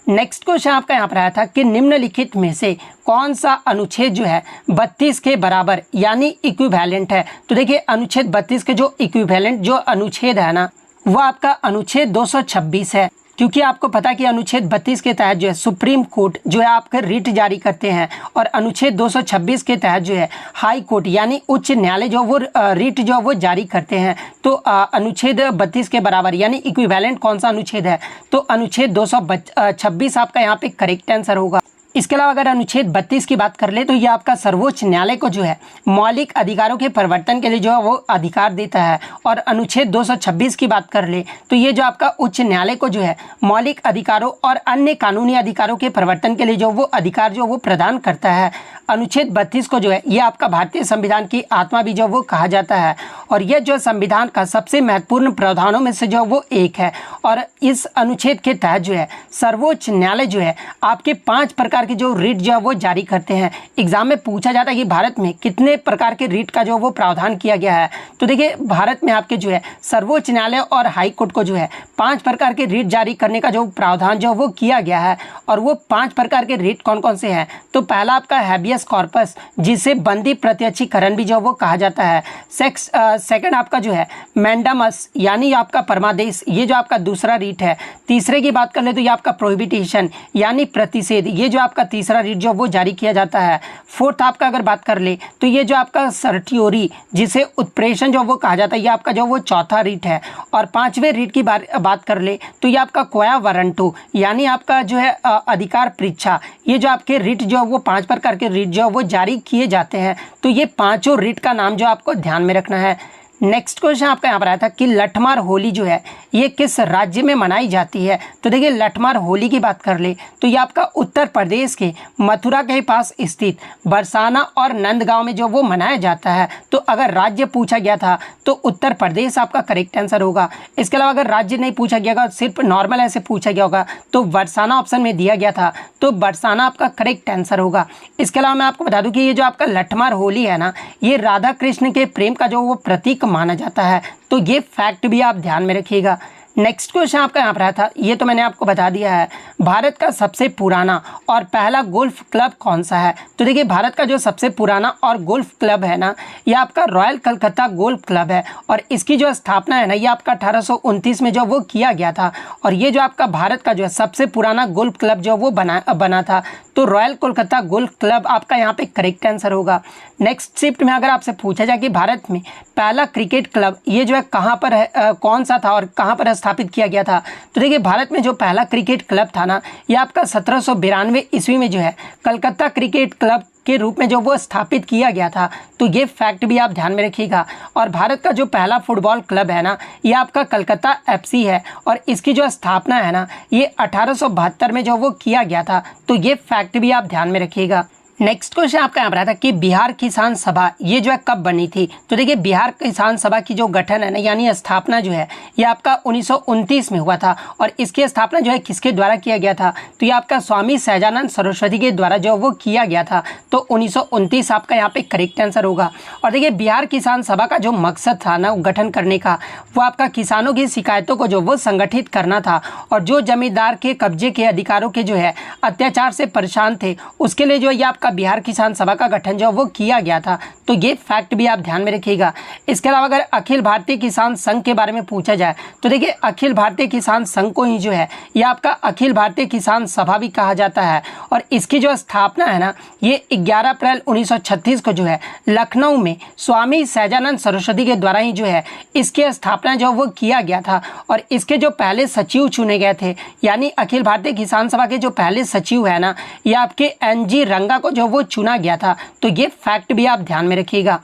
नेक्स्ट क्वेश्चन आपका यहाँ पर आया था कि निम्नलिखित में से कौन सा अनुच्छेद जो है 32 के बराबर यानी इक्विवेलेंट है। तो देखिए अनुच्छेद 32 के जो इक्विवेलेंट जो अनुच्छेद है ना, वो आपका अनुच्छेद 226 है। क्योंकि आपको पता कि अनुच्छेद 32 के तहत जो है सुप्रीम कोर्ट जो है आपका रिट जारी करते हैं और अनुच्छेद 226 के तहत जो है हाई कोर्ट यानी उच्च न्यायालय जो वो रिट जो वो जारी करते हैं। तो अनुच्छेद 32 के बराबर यानी इक्विवेलेंट कौन सा अनुच्छेद है, तो अनुच्छेद 226 आपका यहाँ पे करेक्ट आंसर होगा। इसके अलावा अगर अनुच्छेद 32 की बात कर ले तो ये आपका सर्वोच्च न्यायालय को जो है मौलिक अधिकारों के परिवर्तन के लिए जो है वो अधिकार देता है। और अनुच्छेद 226 की बात कर ले तो ये जो आपका उच्च न्यायालय को जो है मौलिक अधिकारों और अन्य कानूनी अधिकारों के परिवर्तन के लिए जो वो अधिकार जो वो प्रदान करता है। अनुच्छेद 32 को जो है ये आपका भारतीय संविधान की आत्मा भी जो वो कहा जाता है। और यह जो संविधान का सबसे महत्वपूर्ण प्रावधानों में से जो वो एक है। और इस अनुच्छेद के तहत जो है सर्वोच्च न्यायालय जो है आपके 5 प्रकार के जो रिट जो है वो जारी करते हैं। एग्जाम में पूछा जाता है कि भारत में कितने प्रकार के रिट का जो वो प्रावधान किया गया है। तो देखिए भारत में आपके जो है सर्वोच्च न्यायालय और हाई कोर्ट को जो है 5 प्रकार के रिट जारी करने का जो प्रावधान जो वो किया गया है। और वो 5 प्रकार के रिट कौन कौन से हैं? तो पहला आपका हैबियस कॉर्पस, जिसे बंदी प्रत्यक्षीकरण भी जो वो कहा जाता है। सेकंड आपका जो है मैंडामस यानी आपका परमादेश, ये जो आपका दूसरा रिट है। तीसरे की बात कर ले तो ये आपका प्रोहिबिटेशन यानी प्रतिषेध, ये जो आपका तीसरा रिट जो वो जारी किया जाता है। फोर्थ आपका अगर बात कर ले तो ये जो आपका सर्टियोरी, जिसे उत्प्रेषण जो वो कहा जाता है, ये आपका जो वो चौथा रिट है। और 5वें रिट की बात कर ले तो ये आपका क्वाया वारंटो यानी आपका जो है अधिकार परीक्षा, ये जो आपके रिट जो वो 5 प्रकार के रिट जो वो जारी किए जाते हैं। तो ये पांचों रिट का नाम जो आपको ध्यान में रखना है। नेक्स्ट क्वेश्चन आपका यहाँ पर आया था कि लठमार होली जो है ये किस राज्य में मनाई जाती है? तो देखिए लठमार होली की बात कर ले तो ये आपका उत्तर प्रदेश के मथुरा के पास स्थित बरसाना और नंदगांव में जो वो मनाया जाता है। तो अगर राज्य पूछा गया था तो उत्तर प्रदेश आपका करेक्ट आंसर होगा। इसके अलावा अगर राज्य नहीं पूछा गया होगा, सिर्फ नॉर्मल ऐसे पूछा गया होगा तो बरसाना ऑप्शन में दिया गया था, तो बरसाना आपका करेक्ट आंसर होगा। इसके अलावा मैं आपको बता दूं कि ये जो आपका लठमार होली है ना, ये राधा कृष्ण के प्रेम का जो वो प्रतीक माना जाता है। तो ये फैक्ट भी आप ध्यान में रखिएगा। नेक्स्ट क्वेश्चन आपका यहाँ पर आया था, ये तो मैंने आपको बता दिया है। भारत का सबसे पुराना और पहला गोल्फ क्लब कौन सा है? तो देखिए भारत का जो सबसे पुराना और गोल्फ क्लब है ना, ये आपका रॉयल कलकत्ता गोल्फ क्लब है। और इसकी जो स्थापना है ना, ये आपका 1829 में जो वो किया गया था। और ये जो आपका भारत का जो है सबसे पुराना गोल्फ क्लब जो वो बना था। तो रॉयल कोलकाता गोल्फ क्लब आपका यहाँ पे करेक्ट आंसर होगा। नेक्स्ट शिफ्ट में अगर आपसे पूछा जाए कि भारत में पहला क्रिकेट क्लब ये जो है कहाँ पर है, कौन सा था और कहाँ पर स्थापित किया गया था? तो देखिए भारत में जो पहला क्रिकेट क्लब था ना, ये आपका 1792 ईस्वी में जो है कलकत्ता क्रिकेट क्लब के रूप में जो वो स्थापित किया गया था। तो ये फैक्ट भी आप ध्यान में रखिएगा। और भारत का जो पहला फुटबॉल क्लब है ना, ये आपका कलकत्ता FC है। और इसकी जो स्थापना है ना, ये 1872 में जो वो किया गया था। तो ये फैक्ट भी आप ध्यान में रखिएगा। नेक्स्ट क्वेश्चन आपका यहाँ पर आता है कि बिहार किसान सभा ये जो है कब बनी थी? तो देखिए बिहार किसान सभा की जो गठन है ना, यानी स्थापना जो है ये आपका 1929 में हुआ था। और इसकी स्थापना जो है किसके द्वारा किया गया था? तो ये आपका स्वामी सहजानंद सरस्वती के द्वारा जो वो किया गया था। तो 1929 आपका यहाँ पे करेक्ट आंसर होगा। और देखिए बिहार किसान सभा का जो मकसद था ना गठन करने का, वो आपका किसानों की शिकायतों को जो वो संगठित करना था। और जो जमींदार के कब्जे के अधिकारों के जो है अत्याचार से परेशान थे, उसके लिए जो ये आपका बिहार किसान सभा का गठन जो वो किया गया था। तो ये फैक्ट भी आप ध्यान में रखिएगा। इसके अलावा अगर अखिल भारतीय किसान संघ के बारे में पूछा जाए तो देखिए अखिल भारतीय किसान संघ को ही जो है ये आपका अखिल भारतीय किसान सभा भी कहा जाता है। और इसकी जो स्थापना है ना, ये 11 अप्रैल 1936 को जो है लखनऊ में स्वामी सहजानंद सरस्वती के द्वारा ही जो है इसकी स्थापना जो वो किया गया था। और इसके जो पहले सचिव चुने गए थे, यानी अखिल भारतीय किसान सभा के जो पहले सचिव है ना, ये आपके NG रंगा को जो वो चुना गया था। तो ये फैक्ट भी आप ध्यान में रखिएगा।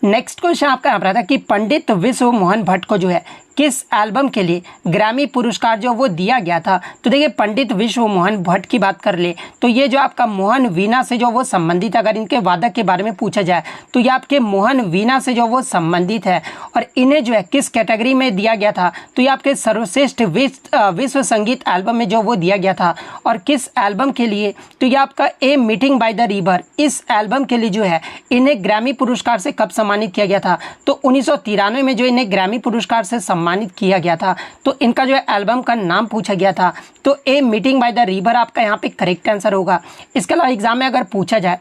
नेक्स्ट क्वेश्चन आपका यहाँ पर था कि पंडित विश्व मोहन भट्ट को जो है किस एल्बम के लिए ग्रैमी पुरस्कार जो वो दिया गया था? तो देखिए पंडित विश्व मोहन भट्ट की बात कर ले तो ये जो आपका मोहन वीणा से जो वो संबंधित, अगर इनके वादक के बारे में पूछा जाए तो ये आपके मोहन वीणा से जो वो संबंधित है। और इन्हें जो है किस कैटेगरी में दिया गया था? तो ये आपके सर्वश्रेष्ठ विश्व संगीत एल्बम में जो वो दिया गया था। और किस एल्बम के लिए? तो ये आपका ए मीटिंग बाय द रिवर, इस एल्बम के लिए जो है इन्हें ग्रैमी पुरस्कार से कब सम्मानित किया गया था? तो 1993 में जो इन्हें ग्रैमी पुरस्कार से सम्मानित किया गया था। तो इनका जो है एल्बम का नाम पूछा गया था। तो ए मीटिंग बाय द रिवर आपका यहाँ पे करेक्ट आंसर होगा। इसके अलावा एग्जाम में अगर पूछा जाए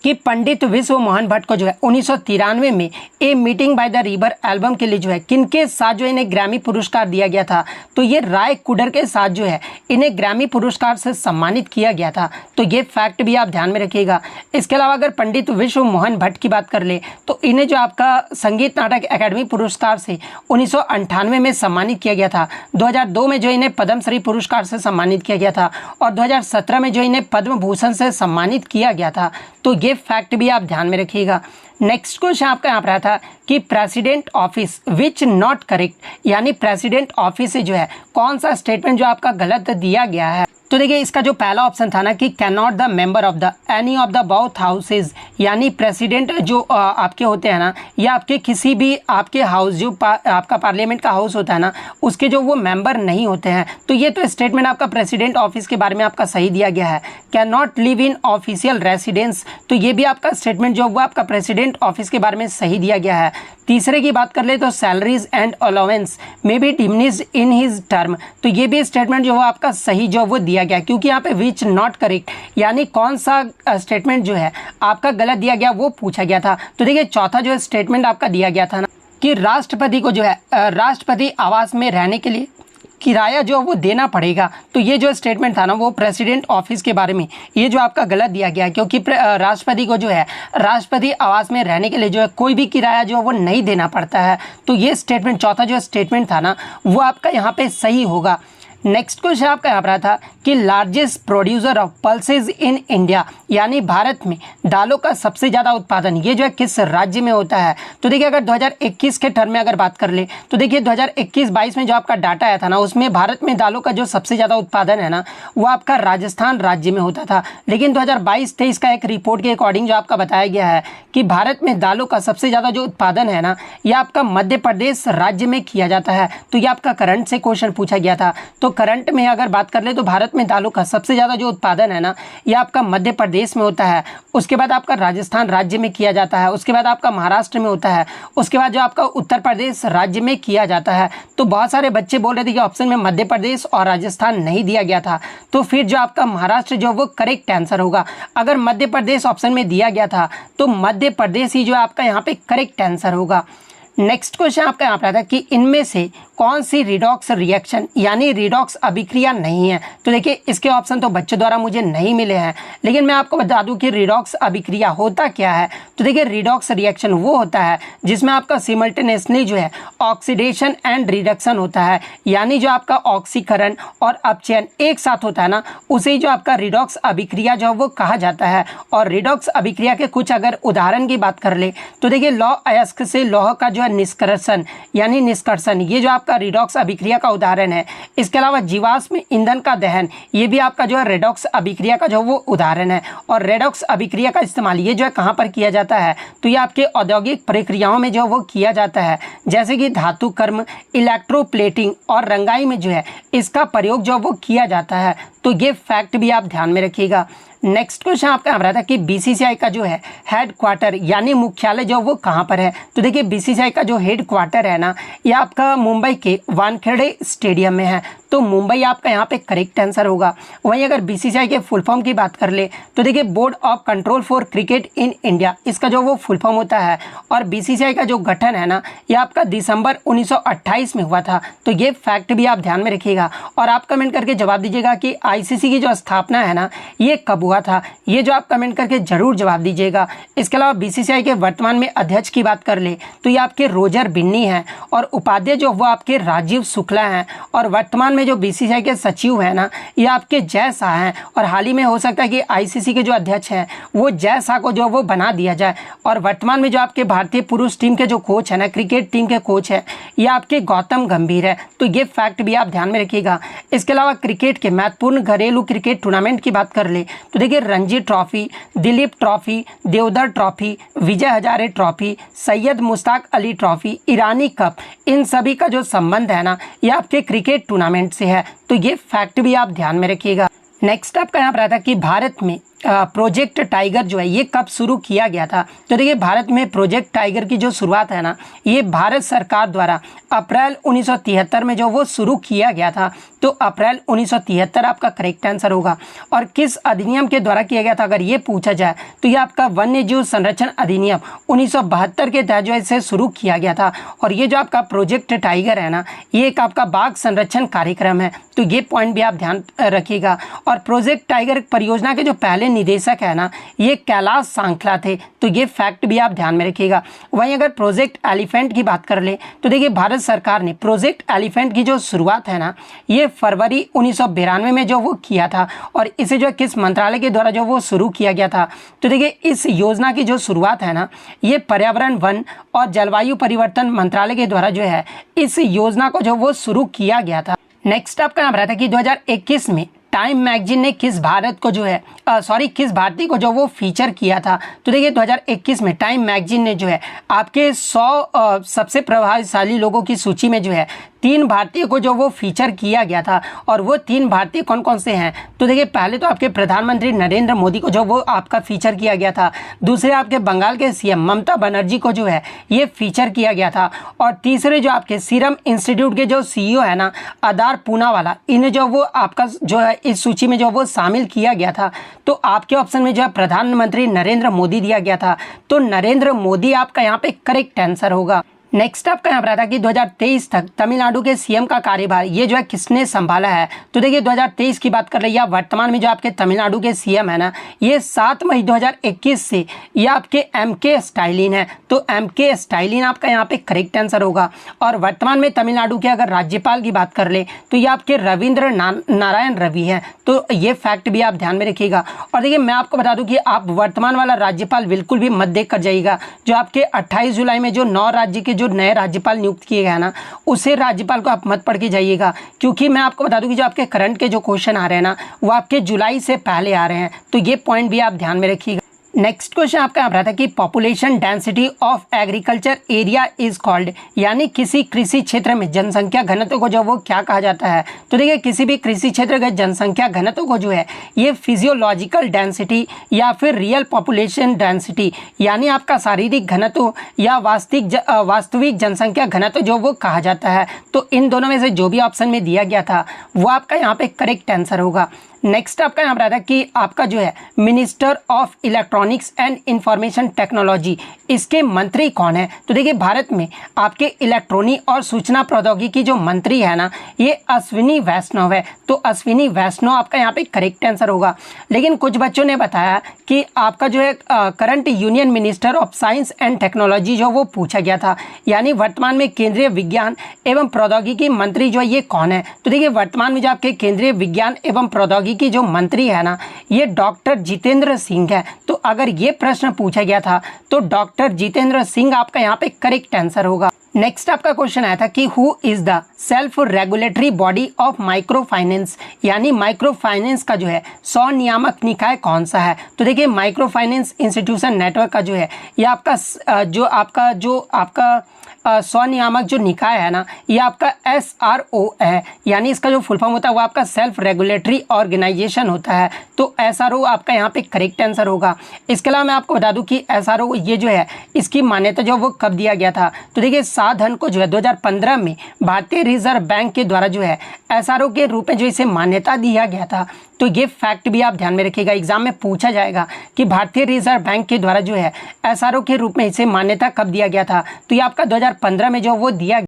कि पंडित विश्व मोहन भट्ट को जो है 1993 में a meeting by the river album के लिए जो है किनके साथ जो इन्हें ग्रैमी पुरस्कार दिया गया था? तो ये राय कुडर के साथ जो है इन्हें ग्रैमी पुरस्कार से सम्मानित किया गया था। तो ये फैक्ट भी आप ध्यान में रखिएगा। इसके अलावा अगर पंडित विश्व मोहन भट्ट की बात कर ले तो इन्हें जो आपका संगीत नाटक अकादमी पुरस्कार से 1998 में सम्मानित किया गया था। 2002 में जो इन्हें पद्मश्री पुरस्कार से सम्मानित किया गया था। और 2017 में जो इन्हें पद्म भूषण से सम्मानित किया गया था। तो ये फैक्ट भी आप ध्यान में रखिएगा। नेक्स्ट क्वेश्चन आपका यहाँ पर आया था कि president office which not correct, यानी प्रेसिडेंट ऑफिस से जो है कौन सा स्टेटमेंट जो आपका गलत दिया गया है? तो देखिए इसका जो पहला ऑप्शन था ना कि can not the member of the any of the both houses, यानी प्रेसिडेंट जो आपके होते हैं ना, या आपके किसी भी आपके हाउस जो आपका पार्लियामेंट का हाउस होता है ना, उसके जो वो मेंबर नहीं होते हैं। तो ये तो स्टेटमेंट आपका प्रेसिडेंट ऑफिस के बारे में आपका सही दिया गया है। Can not live in official residence, तो ये भी आपका स्टेटमेंट जो वो आपका प्रेसिडेंट ऑफिस के बारे में सही दिया गया है। तीसरे की बात कर ले तो salaries and allowance may be diminished in his term, तो ये भी स्टेटमेंट जो वो आपका सही जो वो दिया गया, क्योंकि यहाँ पे विच नॉट करेक्ट, यानी कौन सा स्टेटमेंट जो है आपका गलत दिया गया वो पूछा गया था। तो देखिए चौथा जो स्टेटमेंट आपका दिया गया था ना कि राष्ट्रपति को जो है राष्ट्रपति आवास में रहने के लिए किराया जो वो देना पड़ेगा, तो ये जो स्टेटमेंट था ना वो प्रेसिडेंट ऑफिस के बारे में ये जो आपका गलत दिया गया, क्योंकि राष्ट्रपति को जो है राष्ट्रपति आवास में रहने के लिए जो है कोई भी किराया जो वो नहीं देना पड़ता है। तो ये स्टेटमेंट चौथा जो स्टेटमेंट था ना वो आपका यहाँ पे सही होगा। नेक्स्ट क्वेश्चन आपका यहाँ पर था कि largest producer of pulses in India, यानी भारत में दालों का सबसे ज़्यादा उत्पादन ये जो है किस राज्य में होता है। तो देखिए अगर 2021 के टर्म में अगर बात कर ले तो देखिए 2021-22 में जो आपका डाटा आया था ना उसमें भारत में दालों का जो सबसे ज़्यादा उत्पादन है ना वो आपका राजस्थान राज्य में होता था। लेकिन 2022-23 का एक रिपोर्ट के अकॉर्डिंग जो आपका बताया गया है कि भारत में दालों का सबसे ज़्यादा जो उत्पादन है ना ये आपका मध्य प्रदेश राज्य में किया जाता है। तो ये आपका करंट से क्वेश्चन पूछा गया था। तो करंट में अगर बात कर ले तो भारत में दालों का सबसे ज़्यादा जो उत्पादन है ना ये आपका मध्य प्रदेश में होता है, उसके बाद आपका राजस्थान राज्य में किया जाता है, उसके बाद आपका महाराष्ट्र में होता है, उसके बाद जो आपका उत्तर प्रदेश राज्य में किया जाता है। तो बहुत सारे बच्चे बोल रहे थे कि ऑप्शन में मध्य प्रदेश और राजस्थान नहीं दिया गया था, तो फिर जो आपका महाराष्ट्र जो वो करेक्ट आंसर होगा। अगर मध्य प्रदेश ऑप्शन में दिया गया था तो मध्य प्रदेश ही जो आपका यहाँ पे करेक्ट आंसर होगा। नेक्स्ट क्वेश्चन आपका यहाँ पर आता है कि इनमें से कौन सी रिडॉक्स रिएक्शन यानी रिडॉक्स अभिक्रिया नहीं है। तो देखिए इसके ऑप्शन तो बच्चों द्वारा मुझे नहीं मिले हैं, लेकिन मैं आपको बता दूं कि रिडॉक्स अभिक्रिया होता क्या है। तो देखिए रिडॉक्स रिएक्शन वो होता है जिसमें आपका सिमल्टेनियसली जो है ऑक्सीडेशन एंड रिडक्शन होता है, यानी जो आपका ऑक्सीकरण और अपचयन एक साथ होता है ना उसे जो आपका रिडॉक्स अभिक्रिया जो वो कहा जाता है। और रिडॉक्स अभिक्रिया के कुछ अगर उदाहरण की बात कर ले तो देखिए लौह अयस्क से लौह का जो निष्कर्षण यानी निष्कर्षण ये जो आपका रिडॉक्स अभिक्रिया का उदाहरण है। इसके अलावा जीवाश्म ईंधन का दहन ये भी आपका जो है रिडॉक्स अभिक्रिया का जो वो उदाहरण है। और रिडॉक्स अभिक्रिया का इस्तेमाल ये जो है कहाँ पर किया जाता है तो ये आपके औद्योगिक प्रक्रियाओं में जो वो किया जाता है, जैसे कि धातु कर्म, इलेक्ट्रोप्लेटिंग और रंगाई में जो है इसका प्रयोग जो वो किया जाता है। तो ये फैक्ट भी आप ध्यान में रखिएगा। नेक्स्ट क्वेश्चन आपका आ रहा था कि बीसीसीआई का जो है हेड क्वार्टर यानी मुख्यालय जो वो कहाँ पर है। तो देखिए बीसीसीआई का जो हेड क्वार्टर है ना ये आपका मुंबई के वानखेड़े स्टेडियम में है। तो मुंबई आपका यहाँ पे करेक्ट आंसर होगा। वहीं अगर बीसीसीआई के फुल फॉर्म की बात कर ले तो देखिए board of control for cricket in India इसका जो वो फुल फॉर्म होता है। और बीसीसीआई का जो गठन है ना ये आपका दिसंबर 1928 में हुआ था। तो ये फैक्ट भी आप ध्यान में रखिएगा और आप कमेंट करके जवाब दीजिएगा कि आईसीसी की जो स्थापना है ना ये कब हुआ था, ये जो आप कमेंट करके जरूर जवाब दीजिएगा। इसके अलावा बीसीसीआई के वर्तमान में अध्यक्ष की बात कर ले तो ये आपके रोजर बिन्नी हैं और उपाध्यक्ष जो वो आपके राजीव शुक्ला हैं। और वर्तमान में जो बीसीसीआई के सचिव हैं ना ये आपके जय शाह हैं। और हाल ही में हो सकता है कि आईसीसी के जो अध्यक्ष हैं वो जय शाह को जो वो बना दिया जाए। और वर्तमान में जो आपके भारतीय पुरुष टीम के जो कोच है ना क्रिकेट टीम के कोच है ये आपके गौतम गंभीर है। तो ये फैक्ट भी आप ध्यान में रखिएगा। इसके अलावा क्रिकेट के महत्वपूर्ण घरेलू क्रिकेट टूर्नामेंट की बात कर ले तो देखिए Ranji Trophy, Duleep Trophy, Deodhar Trophy, Vijay Hazare Trophy, Syed Mushtaq Ali Trophy, Irani Cup, इन सभी का जो संबंध है ना ये आपके क्रिकेट टूर्नामेंट से है। तो ये फैक्ट भी आप ध्यान में रखिएगा। नेक्स्ट आपका यहाँ पर आता है कि भारत में प्रोजेक्ट टाइगर जो है ये कब शुरू किया गया था। तो देखिए भारत में प्रोजेक्ट टाइगर की जो शुरुआत है ना ये भारत सरकार द्वारा अप्रैल 1973 में जो वो शुरू किया गया था। तो अप्रैल 1973 आपका करेक्ट आंसर होगा। और किस अधिनियम के द्वारा किया गया था अगर ये पूछा जाए तो ये आपका वन्य जीव संरक्षण अधिनियम 1972 के तहत जो है इसे शुरू किया गया था। और ये जो आपका प्रोजेक्ट टाइगर है ना ये एक आपका बाघ संरक्षण कार्यक्रम है। तो ये पॉइंट भी आप ध्यान रखिएगा। और प्रोजेक्ट टाइगर परियोजना के जो पहले निदेशक है ना ये कैलाश सांखला थे। तो ये फैक्ट भी आप ध्यान में रखिएगा। वहीं अगर प्रोजेक्ट एलिफेंट की बात कर ले तो देखिए भारत सरकार ने प्रोजेक्ट एलिफेंट की जो शुरुआत है ना ये फरवरी 1992 में जो वो किया था। और इसे जो किस मंत्रालय के द्वारा जो वो शुरू किया गया था। तो देखिए इस योजना की जो शुरुआत है ना ये पर्यावरण, वन और जलवायु परिवर्तन मंत्रालय के द्वारा जो है इस योजना को जो वो शुरू किया गया था। नेक्स्ट आपका नाम रहा था कि 2021 में टाइम मैगजीन ने किस भारत को जो है किस भारतीय को जो वो फीचर किया था? तो देखिए 2021 में टाइम मैगजीन ने जो है आपके 100 सबसे प्रभावशाली लोगों की सूची में जो है 3 भारतीय को जो वो फीचर किया गया था। और वो 3 भारतीय कौन कौन से हैं? तो देखिए पहले तो आपके प्रधानमंत्री नरेंद्र मोदी को जो वो आपका फीचर किया गया था, दूसरे आपके बंगाल के सीएम ममता बनर्जी को जो है ये फीचर किया गया था, और तीसरे जो आपके सीरम इंस्टीट्यूट के जो सीईओ है ना आदार पूनावाला, इन्हें जो वो आपका जो है इस सूची में जो वो शामिल किया गया था। तो आपके ऑप्शन में जो है प्रधानमंत्री नरेंद्र मोदी दिया गया था, तो नरेंद्र मोदी आपका यहाँ पे करेक्ट आंसर होगा। नेक्स्ट आपका यहाँ पर आता है कि 2023 तक तमिलनाडु के सीएम का कार्यभार ये जो है किसने संभाला है? तो देखिए 2023 की बात कर रही है, वर्तमान में जो आपके तमिलनाडु के सीएम है ना ये 7 मई 2021 से ये आपके एमके स्टालिन है। तो एमके स्टालिन आपका यहाँ पे करेक्ट आंसर होगा। और वर्तमान में तमिलनाडु के अगर राज्यपाल की बात कर ले तो ये आपके रविंद्र नारायण रवि हैं। तो ये फैक्ट भी आप ध्यान में रखिएगा। और देखिए मैं आपको बता दूं कि आप वर्तमान वाला राज्यपाल बिल्कुल भी मत देख कर जाइएगा। जो आपके 28 जुलाई में जो 9 राज्य के जो नए राज्यपाल नियुक्त किए गए ना उसे राज्यपाल को आप मत पढ़ के जाइएगा, क्योंकि मैं आपको बता दूं कि जो आपके करंट के जो क्वेश्चन आ रहे हैं ना वो आपके जुलाई से पहले आ रहे हैं। तो ये पॉइंट भी आप ध्यान में रखिएगा। नेक्स्ट क्वेश्चन आपका यहाँ पर आता है कि population density of agriculture area is called, यानी किसी कृषि क्षेत्र में जनसंख्या घनत्व को जो वो क्या कहा जाता है? तो देखिए किसी भी कृषि क्षेत्र के जनसंख्या घनत्व को जो है ये फिजियोलॉजिकल डेंसिटी या फिर रियल पॉपुलेशन डेंसिटी यानी आपका शारीरिक घनत्व या वास्तविक जनसंख्या घनत्व जो वो कहा जाता है। तो इन दोनों में से जो भी ऑप्शन में दिया गया था वो आपका यहाँ पे करेक्ट आंसर होगा। नेक्स्ट आपका यहाँ पर आता है कि आपका जो है minister of electronics and information technology इसके मंत्री कौन है? तो देखिए भारत में आपके इलेक्ट्रॉनिक और सूचना प्रौद्योगिकी जो मंत्री है ना ये अश्विनी वैष्णव है। तो अश्विनी वैष्णव आपका यहाँ पे करेक्ट आंसर होगा। लेकिन कुछ बच्चों ने बताया कि आपका जो है current union minister of science and technology जो वो पूछा गया था, यानी वर्तमान में केंद्रीय विज्ञान एवं प्रौद्योगिकी मंत्री जो है ये कौन है? तो देखिए वर्तमान में जो आपके केंद्रीय विज्ञान एवं प्रौद्योगिकी की जो मंत्री है ना ये डॉक्टर जितेंद्र सिंह है। तो अगर ये प्रश्न पूछा गया था तो डॉक्टर जितेंद्र सिंह आपका यहाँ पे करेक्ट आंसर होगा। नेक्स्ट आपका क्वेश्चन आया था कि who is the self regulatory body of micro finance, यानी माइक्रो फाइनेंस का जो है स्वनियामक निकाय कौन सा है? तो देखिए माइक्रो फाइनेंस इंस्टीट्यूशन नेटवर्क का जो है ये आपका स्वनियामक जो निकाय है ना ये आपका SRO है, यानी इसका जो फुल फॉर्म होता है वो आपका सेल्फ रेगुलेटरी ऑर्गेनाइजेशन होता है। तो SRO आपका यहाँ पे करेक्ट आंसर होगा। इसके अलावा मैं आपको बता दूं कि SRO ये जो है इसकी मान्यता जो वो कब दिया गया था? तो देखिए 7 धन को जो है 2015 में भारतीय रिजर्व बैंक के द्वारा जो है SRO के रूप में जो इसे मान्यता दिया गया था। तो ये फैक्ट भी आप ध्यान में रखिएगा, एग्जाम में पूछा जाएगा कि भारतीय रिजर्व बैंक के द्वारा जो है SRO के रूप में इसे मान्यता कब दिया गया था? तो ये आपका 2015 में जो वो दिया